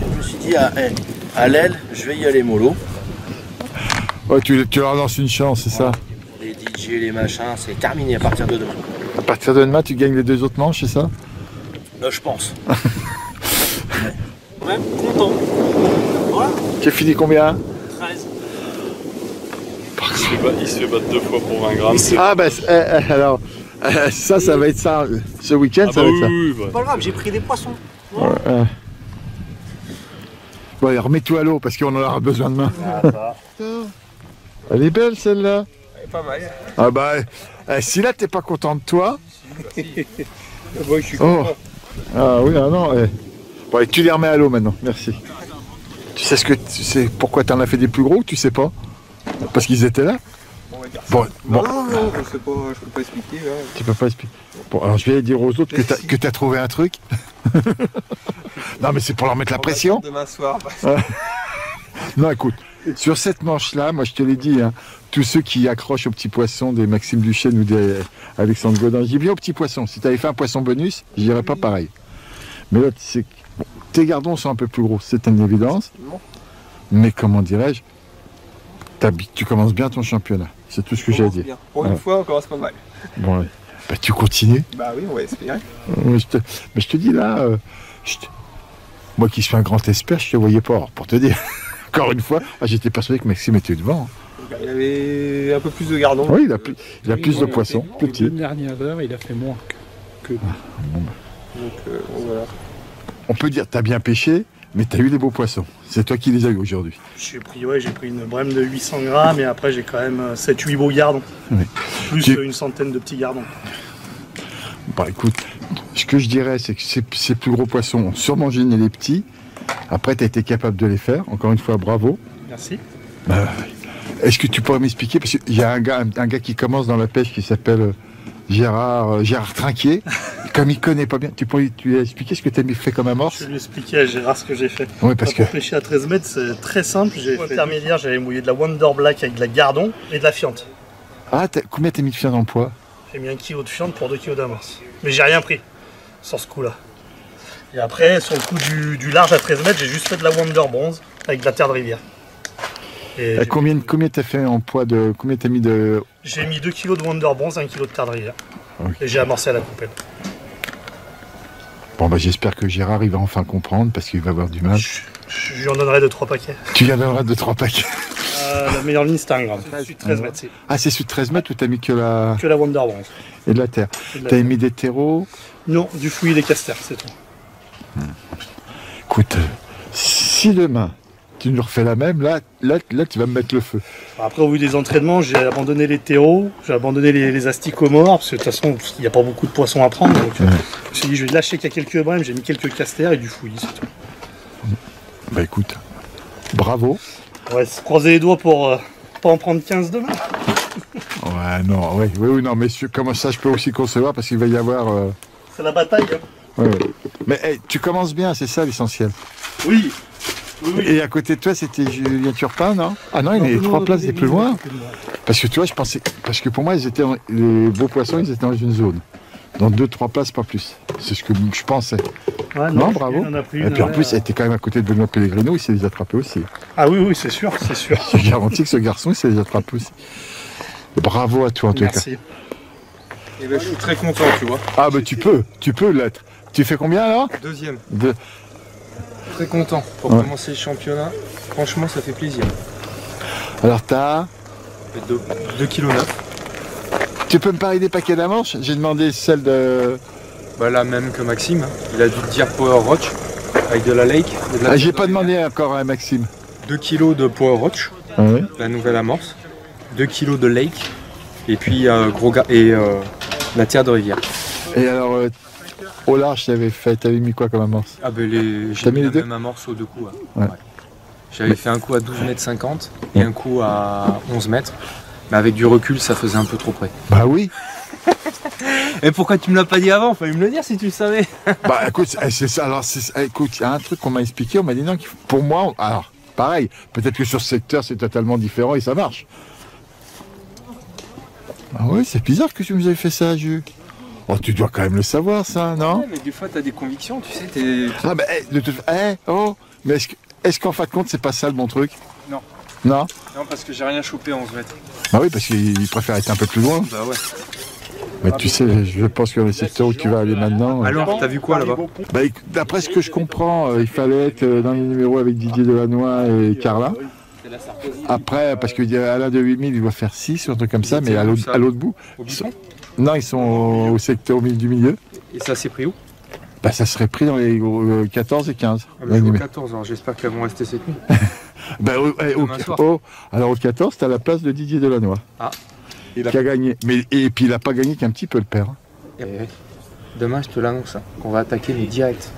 Je me suis dit, à l'aile, je vais y aller mollo. Ouais, tu leur lances une chance, c'est ça? Les DJ, les machins, c'est terminé à partir de demain. À partir de demain, tu gagnes les 2 autres manches, c'est ça? Je pense. Ouais, content. Voilà. Tu as fini combien? 13. Il se fait battre 2 fois pour 20 grammes. Ah bah alors, ça va être ça. Ce week-end, ça va être ça. C'est pas grave, j'ai pris des poissons. Ouais. Bon, allez, remets-toi à l'eau parce qu'on en aura besoin demain. Elle est belle celle-là. Elle est pas mal. Ah bah, si là t'es pas content de toi. Moi je suis content. Ah oui, ah non. Bon, allez, tu les remets à l'eau maintenant, merci. Tu sais pourquoi t'en as fait des plus gros ou tu sais pas? Parce qu'ils étaient là? Bon. Non, je peux pas expliquer. Là. Tu peux pas expliquer. Bon, alors je vais dire aux autres que t'as trouvé un truc. Non, mais c'est pour leur mettre la pression. Demain soir. Non, écoute, sur cette manche-là, moi je te l'ai dit, hein, tous ceux qui accrochent aux petits poissons des Maxime Duchesne ou des Alexandre Godin, je dis bien aux petits poissons. Si tu avais fait un poisson bonus, je dirais pas pareil. Mais là, bon, tes gardons sont un peu plus gros, c'est une évidence. Mais comment dirais-je, tu commences bien ton championnat. C'est tout ce que j'ai à dire. Pour une fois, on commence pas mal. Bon, ouais. Bah, tu continues. Bah oui, on va espérer. Mais je te dis là, moi qui suis un grand expert, je te voyais pas. Alors, pour te dire, encore une fois, j'étais persuadé que Maxime était devant. Il avait un peu plus de gardons. Oui, il a plus de poissons, petit. Les 2 dernières heures, il a fait moins que. Donc voilà. On peut dire, t'as bien pêché, mais t'as eu des beaux poissons. C'est toi qui les as eu aujourd'hui. J'ai pris une brème de 800 grammes et après j'ai quand même 7-8 beaux gardons. Oui. Plus une centaine de petits gardons. Bah écoute, ce que je dirais, c'est que ces plus gros poissons ont sûrement gêné les petits. Après, tu as été capable de les faire. Encore une fois, bravo. Merci. Est-ce que tu pourrais m'expliquer? Parce qu'il y a un gars qui commence dans la pêche qui s'appelle Gérard Trinquier, comme il connaît pas bien, tu pourrais lui expliquer ce que tu as fait comme amorce? Je vais lui expliquer à Gérard ce que j'ai fait. Oui, parce que... Pour pêcher à 13 mètres, c'est très simple. J'ai fait intermédiaire, j'avais mouillé de la Wonder Black avec de la Gardon et de la fiente. Ah, combien t'as mis de fiente en poids? J'ai mis 1 kg de fiente pour 2 kg d'amorce. Mais j'ai rien pris sur ce coup-là. Et après, sur le coup du large à 13 mètres, j'ai juste fait de la Wonder Bronze avec de la terre de rivière. Et combien t'as fait en poids de... Combien t'as mis de... J'ai mis 2 kg de Wonder Bronze, 1 kg de terre de rivière. Okay. Et j'ai amorcé à la coupelle. Bon, bah j'espère que Gérard il va enfin comprendre parce qu'il va avoir du mal. Je lui en donnerai 2-3 paquets. Tu lui en donneras 2-3 paquets. La meilleure ligne, c'est 1 gramme. C'est 13 mètres. Ah, c'est sur 13 mètres ou t'as mis que la... Que la Wonder Bronze. Et de la terre. T'as mis des terreaux? Non, du fouillis des casters, c'est tout. Écoute, si demain tu nous refais la même, là tu vas me mettre le feu. Après, au vu des entraînements, j'ai abandonné les terreaux, j'ai abandonné les asticots morts, parce que de toute façon, il n'y a pas beaucoup de poissons à prendre. Donc, je me suis dit, je vais lâcher qu'il y a quelques brèmes, j'ai mis quelques casters et du fouillis, c'est tout. Bah écoute, bravo. On va se croiser les doigts pour pas en prendre 15 demain. Ouais, non, oui, non, mais comment ça je peux aussi concevoir parce qu'il va y avoir... C'est la bataille. Hein. Ouais. Mais hey, tu commences bien, c'est ça l'essentiel. Oui. Et à côté de toi, c'était Julien Turpin, non? Ah non, il est 3 places des plus loin. Parce que tu vois, je pensais... Parce que pour moi, les beaux poissons, ils étaient dans une zone. Dans 2-3 places, pas plus. C'est ce que je pensais. Ouais, non, bravo. Et puis en plus, elle était quand même à côté de Benoît Pellegrino, il s'est les attrapés aussi. Ah oui, c'est sûr, c'est sûr. Je garantis que ce garçon, il s'est les attrapés aussi. Bravo à toi en tout cas. Merci. Et ben, je suis très content, tu vois. Ah bah tu peux l'être. Tu fais combien alors? Deuxième. Très content pour commencer le championnat. Franchement, ça fait plaisir. Alors t'as 2,9 kg. Tu peux me parler des paquets d'amorces? J'ai demandé celle de... Bah la même que Maxime. Il a dû te dire Power Roach avec de la Lake. J'ai pas demandé encore à Maxime. 2 kg de Power Roach, la nouvelle amorce. 2 kg de Lake. Et puis la terre de rivière. Et alors, au large, t'avais mis quoi comme amorce? Ah ben j'ai mis la même amorce aux 2 coups. Ouais. J'avais fait un coup à 12,50 m et un coup à 11 mètres. Mais avec du recul, ça faisait un peu trop près. Bah oui. Et pourquoi tu me l'as pas dit avant? Fallait me le dire si tu le savais. Bah écoute, c'est ça. Alors, écoute, il y a un truc qu'on m'a expliqué. On m'a dit non, pour moi, alors pareil. Peut-être que sur ce secteur, c'est totalement différent et ça marche. Ah oui, c'est bizarre que tu nous aies fait ça, Jules. Oh, tu dois quand même le savoir, ça, non? Ouais, mais des fois, t'as des convictions, tu sais. Ah, mais mais est-ce qu'en fin de compte, c'est pas ça le bon truc? Non. Non? Non, parce que j'ai rien chopé à 11 mètres. Bah oui, parce qu'il préfère être un peu plus loin. Bah ouais. Mais tu sais, je pense que le secteur où tu vas aller maintenant... Alors, t'as vu quoi là-bas? Bah, d'après ce que je comprends, il fallait être dans les numéros avec Didier Delannoy et Carla. Après, parce que Alain de 8000, il doit faire 6 ou un truc comme ça, mais à l'autre bout... Non, ils sont au secteur du milieu. Et ça s'est pris où? Bah ça serait pris dans les 14 et 15. Ah bah, au 14, alors j'espère qu'elles vont rester cette nuit. Bah, alors au 14, t'as la place de Didier Delannoy. Ah. Qui a gagné. Et puis il n'a pas gagné qu'un petit peu le père. Et demain, je te l'annonce, qu'on va attaquer les directs.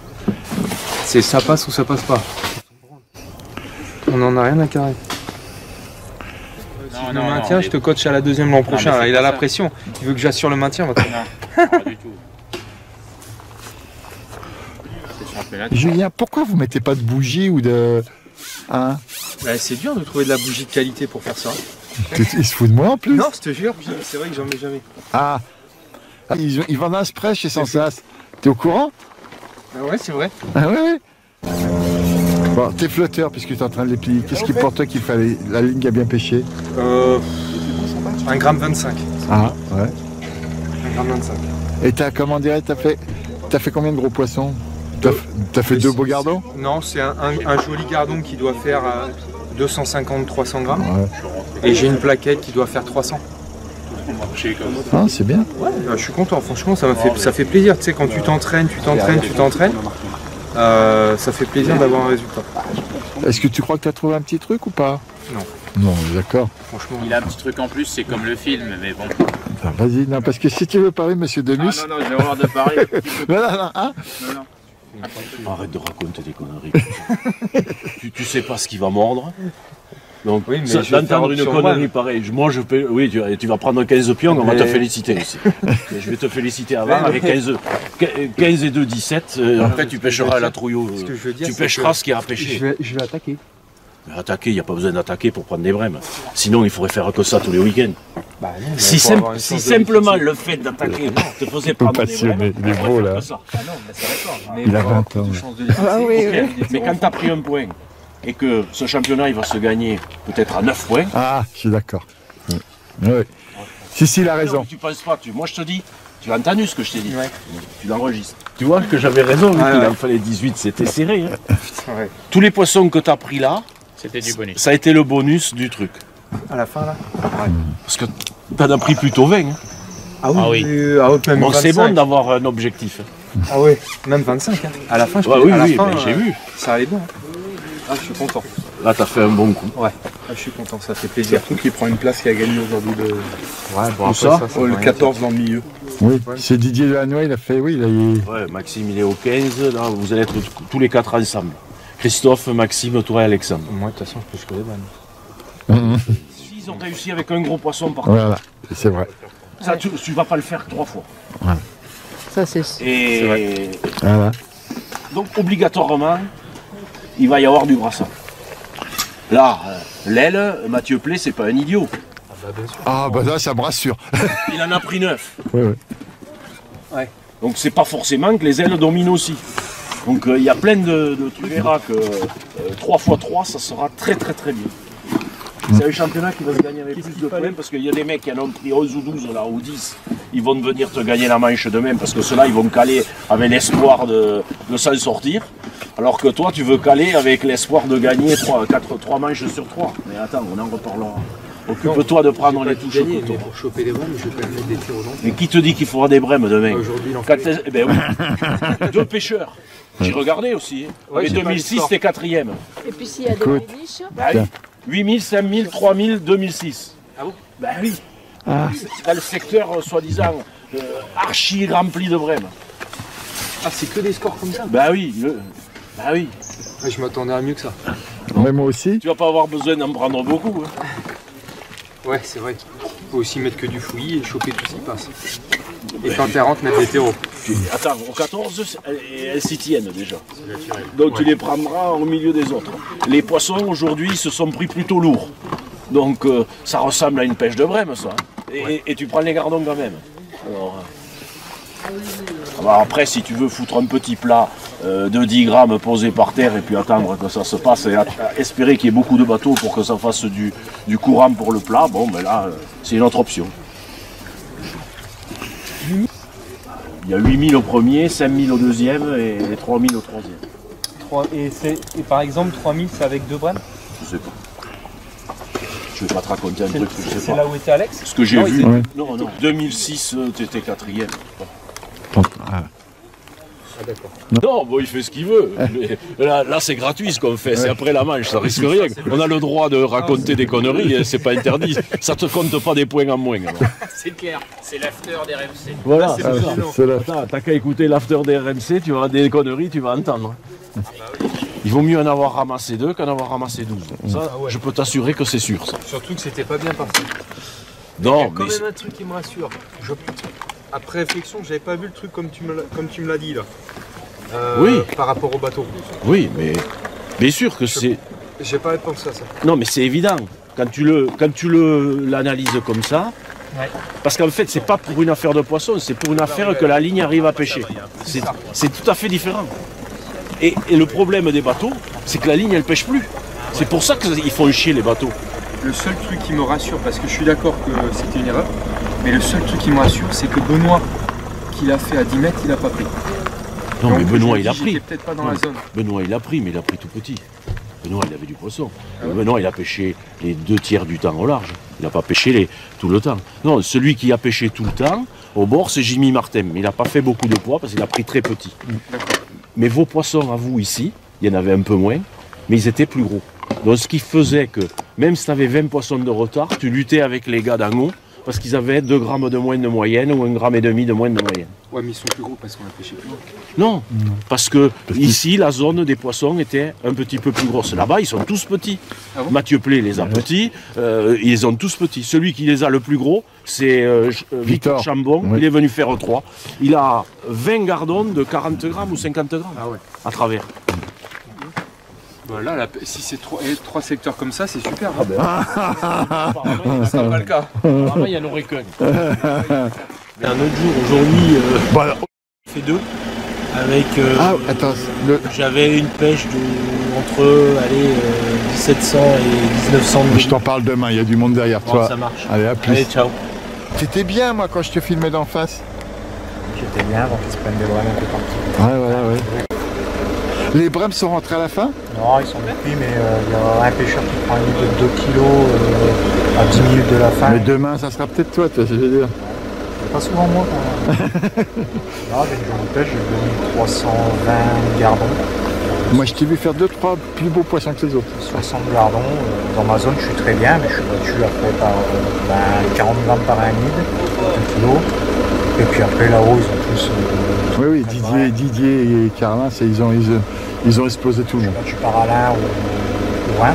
C'est ça passe ou ça passe pas. On en a rien à carrer. Si je le maintiens, je te coach à la deuxième l'an prochain. Il a la pression. Il veut que j'assure le maintien maintenant. Non, pas du tout. Julien, pourquoi vous mettez pas de bougie ou de... Hein? Bah, c'est dur de trouver de la bougie de qualité pour faire ça. Il se fout de moi en plus? Non, je te jure, c'est vrai que j'en mets jamais. Ah, ils vendent un spray chez Sensas. T'es au courant? Ah ouais, c'est vrai. Ah ouais. Bon, t'es flotteur puisque t'es en train de les plier. Qu'est-ce qui pour toi qu'il fallait? La ligne a bien pêché? 1,25 g. Ah, ouais. 1,25 g. Et comment dirais t'as fait combien de gros poissons? T'as fait 2 beaux gardons? Non, c'est un joli gardon qui doit faire 250-300 grammes. Ouais. Et j'ai une plaquette qui doit faire 300. Ah, c'est bien. Ouais, je suis content, franchement, ça fait plaisir. Tu sais, quand tu t'entraînes, ça fait plaisir d'avoir un résultat. Est-ce que tu crois que tu as trouvé un petit truc ou pas? Non. Non, d'accord. Franchement. Il a un petit truc en plus, c'est comme le film, mais bon. Vas-y, non, parce que si tu veux parler, monsieur Demus... Ah non, j'ai horreur de parler. non, hein? Non. Arrête de raconter des conneries. tu sais pas ce qui va mordre. Donc, oui, mais d'entendre une connerie pareille, moi je peux. Oui, tu vas prendre 15 pions, on va te féliciter aussi. Je vais te féliciter avant avec 15 et 2, 17. Après, tu pêcheras à la trouilleau. Tu pêcheras ce qu'il y a à pêcher. Je vais attaquer. Attaquer, il n'y a pas besoin d'attaquer pour prendre des brèmes. Sinon, il faudrait faire que ça tous les week-ends. Bah, non, si simplement le fait d'attaquer te faisait prendre des brèmes, il est beau là. Il a 20 ans. Ah, oui, oui. Mais quand tu as pris un point et que ce championnat il va se gagner peut-être à 9 points. Ah, je suis d'accord. Oui. Oui. Si, il a raison. Non, tu penses pas, moi je te dis, tu as entendu ce que je t'ai dit. Ouais. Tu l'enregistres. Tu vois que j'avais raison, il en fallait 18, c'était serré. Hein. Ouais. Tous les poissons que tu as pris là, c'était du bonus. Ça a été le bonus du truc. À la fin là. Ouais. Parce que tu en as pris plutôt 20. Hein. Ah oui. Même bon, c'est bon d'avoir un objectif. Ah oui, même 25. Hein. À la fin, je j'ai vu. Ça allait bien. Ah, je suis content. Là, t'as fait un bon coup. Ouais. Ah, je suis content, ça fait plaisir. Surtout qu'il prend une place qui a gagné aujourd'hui le... Ouais, bon, ça le 14 dans le milieu. Oui, c'est Didier Delannoy, il a fait, oui, Ouais, Maxime, il est au 15, là, vous allez être tous les 4 ensemble. Christophe, Maxime, toi et Alexandre. Moi, de toute façon, je pêche que les vannes. S'ils ont réussi avec un gros poisson par contre. Voilà, c'est vrai. Ça, tu vas pas le faire 3 fois. Voilà. Ça, c'est Et... Voilà. Donc, obligatoirement, il va y avoir du brassard. Là, l'aile, Mathieu Play, c'est pas un idiot. Ah bah là, ça me rassure. Il en a pris 9. Oui, oui. Ouais. Donc c'est pas forcément que les ailes dominent aussi. Donc il y a plein de trucs. Tu verras que 3 x 3, ça sera très très très bien. C'est un championnat qui va se gagner avec plus de points parce qu'il y a des mecs qui en ont pris 11 ou 12 là, ou 10. Ils vont venir te gagner la manche demain parce que ceux-là, ils vont caler avec l'espoir de s'en sortir. Alors que toi, tu veux caler avec l'espoir de gagner 3 manches sur 3. Mais attends, on en reparlera. Occupe-toi de prendre les touches. Pour choper des brèmes, je vais pas mettre des tirs aux gens. Mais qui te dit qu'il faudra des brèmes demain? Aujourd'hui, il en fait. Eh ben oui. 2 pêcheurs. J'ai regardé aussi. Ouais, mais 2006, c'était 4e. Et puis s'il y a des niches. Bah oui. 8000, 5000, 3000, 2006. Ah bon? Bah oui. Ah. C'est dans le secteur, soi-disant, archi rempli de brèmes. Ah, c'est que des scores comme ça? Bah oui. Bah oui. Ouais, je m'attendais à mieux que ça. Mais moi aussi. Tu vas pas avoir besoin d'en prendre beaucoup. Hein. Ouais, c'est vrai. Il faut aussi mettre que du fouillis et choper tout ce qui passe. Et quand t'es rentre, mettre des terreaux. Attends, au 14, elles s'y tiennent déjà. Donc tu les prendras au milieu des autres. Les poissons, aujourd'hui, se sont pris plutôt lourds. Donc ça ressemble à une pêche de brème, ça. Et tu prends les gardons quand même. Alors après, si tu veux foutre un petit plat de 10 grammes posé par terre et puis attendre que ça se passe et espérer qu'il y ait beaucoup de bateaux pour que ça fasse du courant pour le plat, bon, ben là, c'est une autre option. Il y a 8000 au premier, 5000 au deuxième et 3000 au troisième. Et par exemple, 3000, c'est avec 2 brèmes? Je sais pas. Je vais pas te raconter un truc que je sais pas. C'est là où était Alex? Ce que j'ai vu. Non, 2006, tu étais 4e. Ah, d'accord. Non, bon, il fait ce qu'il veut. Là c'est gratuit ce qu'on fait, c'est après la manche, ça risque rien. On a le droit de raconter des conneries, c'est pas interdit. Ça te compte pas des points en moins. C'est clair, c'est l'after des RMC. Voilà, c'est ça. T'as qu'à écouter l'after des RMC, tu auras des conneries, tu vas entendre. Il vaut mieux en avoir ramassé 2 qu'en avoir ramassé 12. Ça, je peux t'assurer que c'est sûr. Ça. Surtout que c'était pas bien parti. Non, il y a quand même un truc qui me rassure. Après réflexion, j'avais pas vu le truc comme tu me l'as dit là. Oui. Par rapport au bateau. Oui, mais bien sûr que c'est. J'ai pas pensé à ça. Non, mais c'est évident. Quand tu l'analyses comme ça, ouais. Parce qu'en fait, c'est pas pour une affaire de poisson, c'est pour une affaire que la ligne arrive à pêcher. C'est tout à fait différent. Et le problème des bateaux, c'est que la ligne, elle pêche plus. C'est pour ça qu'ils font chier les bateaux. Le seul truc qui me rassure, parce que je suis d'accord que c'était une erreur, mais le seul truc qui me rassure, c'est que Benoît, qu'il a fait à 10 mètres, il a pas pris. Non, donc, mais Benoît, il a pris. Peut-être pas dans la zone. Benoît, il a pris, mais il a pris tout petit. Benoît, il avait du poisson. Benoît, il a pêché les 2 tiers du temps au large. Il n'a pas pêché tout le temps. Non, celui qui a pêché tout le temps, au bord, c'est Jimmy Martin. Mais il n'a pas fait beaucoup de poids parce qu'il a pris très petit. Mais vos poissons, à vous, ici, il y en avait un peu moins, mais ils étaient plus gros. Donc ce qui faisait que, même si tu avais 20 poissons de retard, tu luttais avec les gars d'en haut parce qu'ils avaient 2 grammes de moins de moyenne ou 1,5 gramme de moins de moyenne. Ouais, mais ils sont plus gros parce qu'on a pêché plus gros. Non, parce que ici, la zone des poissons était un petit peu plus grosse. Là-bas, ils sont tous petits. Ah bon? Mathieu Plé les a petits, ils sont tous petits. Celui qui les a le plus gros, c'est Victor Chambon. Oui. Il est venu faire 3. Il a 20 gardons de 40 grammes ou 50 grammes à travers. Voilà, si c'est 3 secteurs comme ça, c'est super. Apparemment, c'est pas le cas. Apparemment, il y en aurait qu'un. Un autre jour, aujourd'hui, fait 2. Avec. Attends, j'avais une pêche entre 1700 et 1900. Je t'en parle demain, il y a du monde derrière toi. Ça marche. Allez, à plus. Allez, ciao. T'étais bien, moi, quand je te filmais d'en face. J'étais bien avant qu'ils se prennent des brèmes un peu partout. Ouais, voilà, ouais. Les brèmes sont rentrés à la fin? Non, ils sont depuis, mais il y a un pêcheur qui prend une de 2 kilos à 10 minutes de la fin. Mais demain, ça sera peut-être toi, je veux dire. C'est pas souvent moi quand même. Là, j'ai une journée de pêche, j'ai 2320 gardons. Moi, je t'ai vu faire 2-3 plus beaux poissons que les autres. 60 gardons. Dans ma zone, je suis très bien, mais je suis battu après par 40 grammes par un nid, 2 kilos. Et puis après, là-haut, ils ont tous... oui, Didier et Carlin, ils ont explosé tout le monde. Je suis par Alain ou Rhin.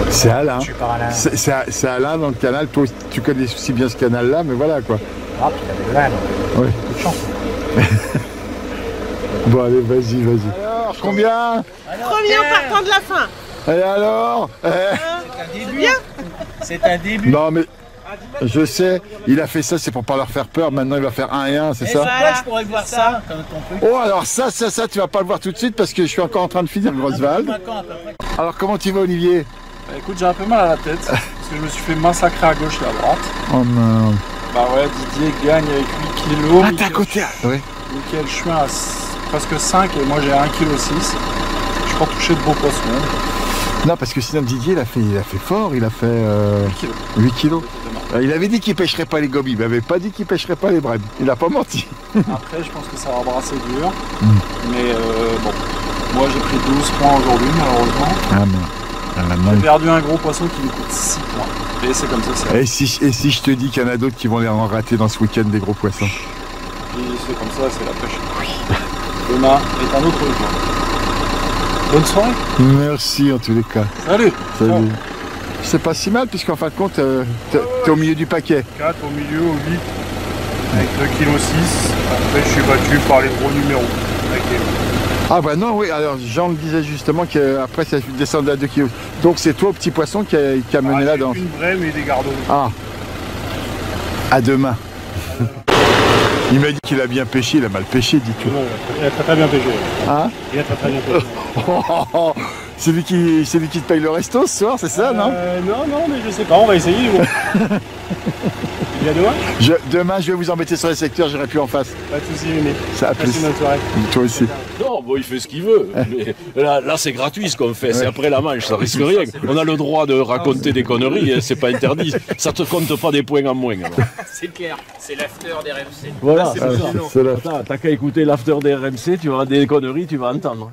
C'est Alain. C'est Alain dans le canal. Toi, tu connais aussi bien ce canal-là, mais voilà quoi. Ah, puis il avait le Rhin. Oui. Beaucoup de chance. Bon, allez, vas-y. Alors, combien? Premier en partant de la fin. Et alors? C'est bien. C'est un début. Non, mais je sais, il a fait ça, c'est pour pas leur faire peur. Maintenant, il va faire 1 et 1, c'est ça? Voilà, je pourrais voir ça comme ton truc. Oh, alors ça, tu vas pas le voir tout de suite parce que je suis encore en train de finir Grosswald. Alors, comment tu vas, Olivier? Bah, écoute, j'ai un peu mal à la tête parce que je me suis fait massacrer à gauche et à droite. Oh non. Bah ouais, Didier gagne avec 8 kilos. Ah, t'es à côté. Oui. Michael Chuin a presque 5 et moi j'ai 1,6 kg. Je suis pas touché de beaux poissons. Non, parce que sinon Didier, il a fait fort, il a fait 8 kilos. Il avait dit qu'il pêcherait pas les gobies, il m'avait pas dit qu'il pêcherait pas les brèmes. Il a pas menti. Après, je pense que ça va brasser dur. Mais bon, moi j'ai pris 12 points aujourd'hui, malheureusement. Ah merde. J'ai perdu un gros poisson qui me coûte 6 points. Et c'est comme ça. Et si je te dis qu'il y en a d'autres qui vont les en rater dans ce week-end, des gros poissons? Et c'est comme ça, c'est la pêche. Oui. Demain est un autre jour. Bonne soirée. Merci en tous les cas. Salut. Salut. C'est pas si mal puisqu'en fin de compte, t'es au milieu du paquet. 4 au milieu, au 8, avec 2,6 kg. Après, je suis battu par les gros numéros. Avec les... Ah bah non, oui, alors Jean le disait justement qu'après ça descendait à 2 kg. Donc c'est toi, au petit poisson, qui a mené la danse. Une brème et des gardons. Ah. À demain. Il m'a dit qu'il a bien pêché, il a mal pêché, dis-tu. Non, il a très bien pêché. Hein? Il a très bien pêché. C'est lui qui te paye le resto ce soir, c'est ça, non? Non, mais je sais pas, on va essayer. Bon. Il y a demain? Demain, je vais vous embêter sur les secteurs, j'irai plus en face. Pas de soucis, Mémé. Ça a plus. Passe une bonne soirée. Toi aussi. Non, bon, il fait ce qu'il veut. Mais là c'est gratuit ce qu'on fait. C'est après la manche, ça risque rien. On a le droit de raconter des conneries, c'est pas interdit. Ça te compte pas des points en moins. C'est clair, c'est l'after des RMC. Voilà, c'est t'as qu'à écouter l'after des RMC, tu vas des conneries, tu vas entendre.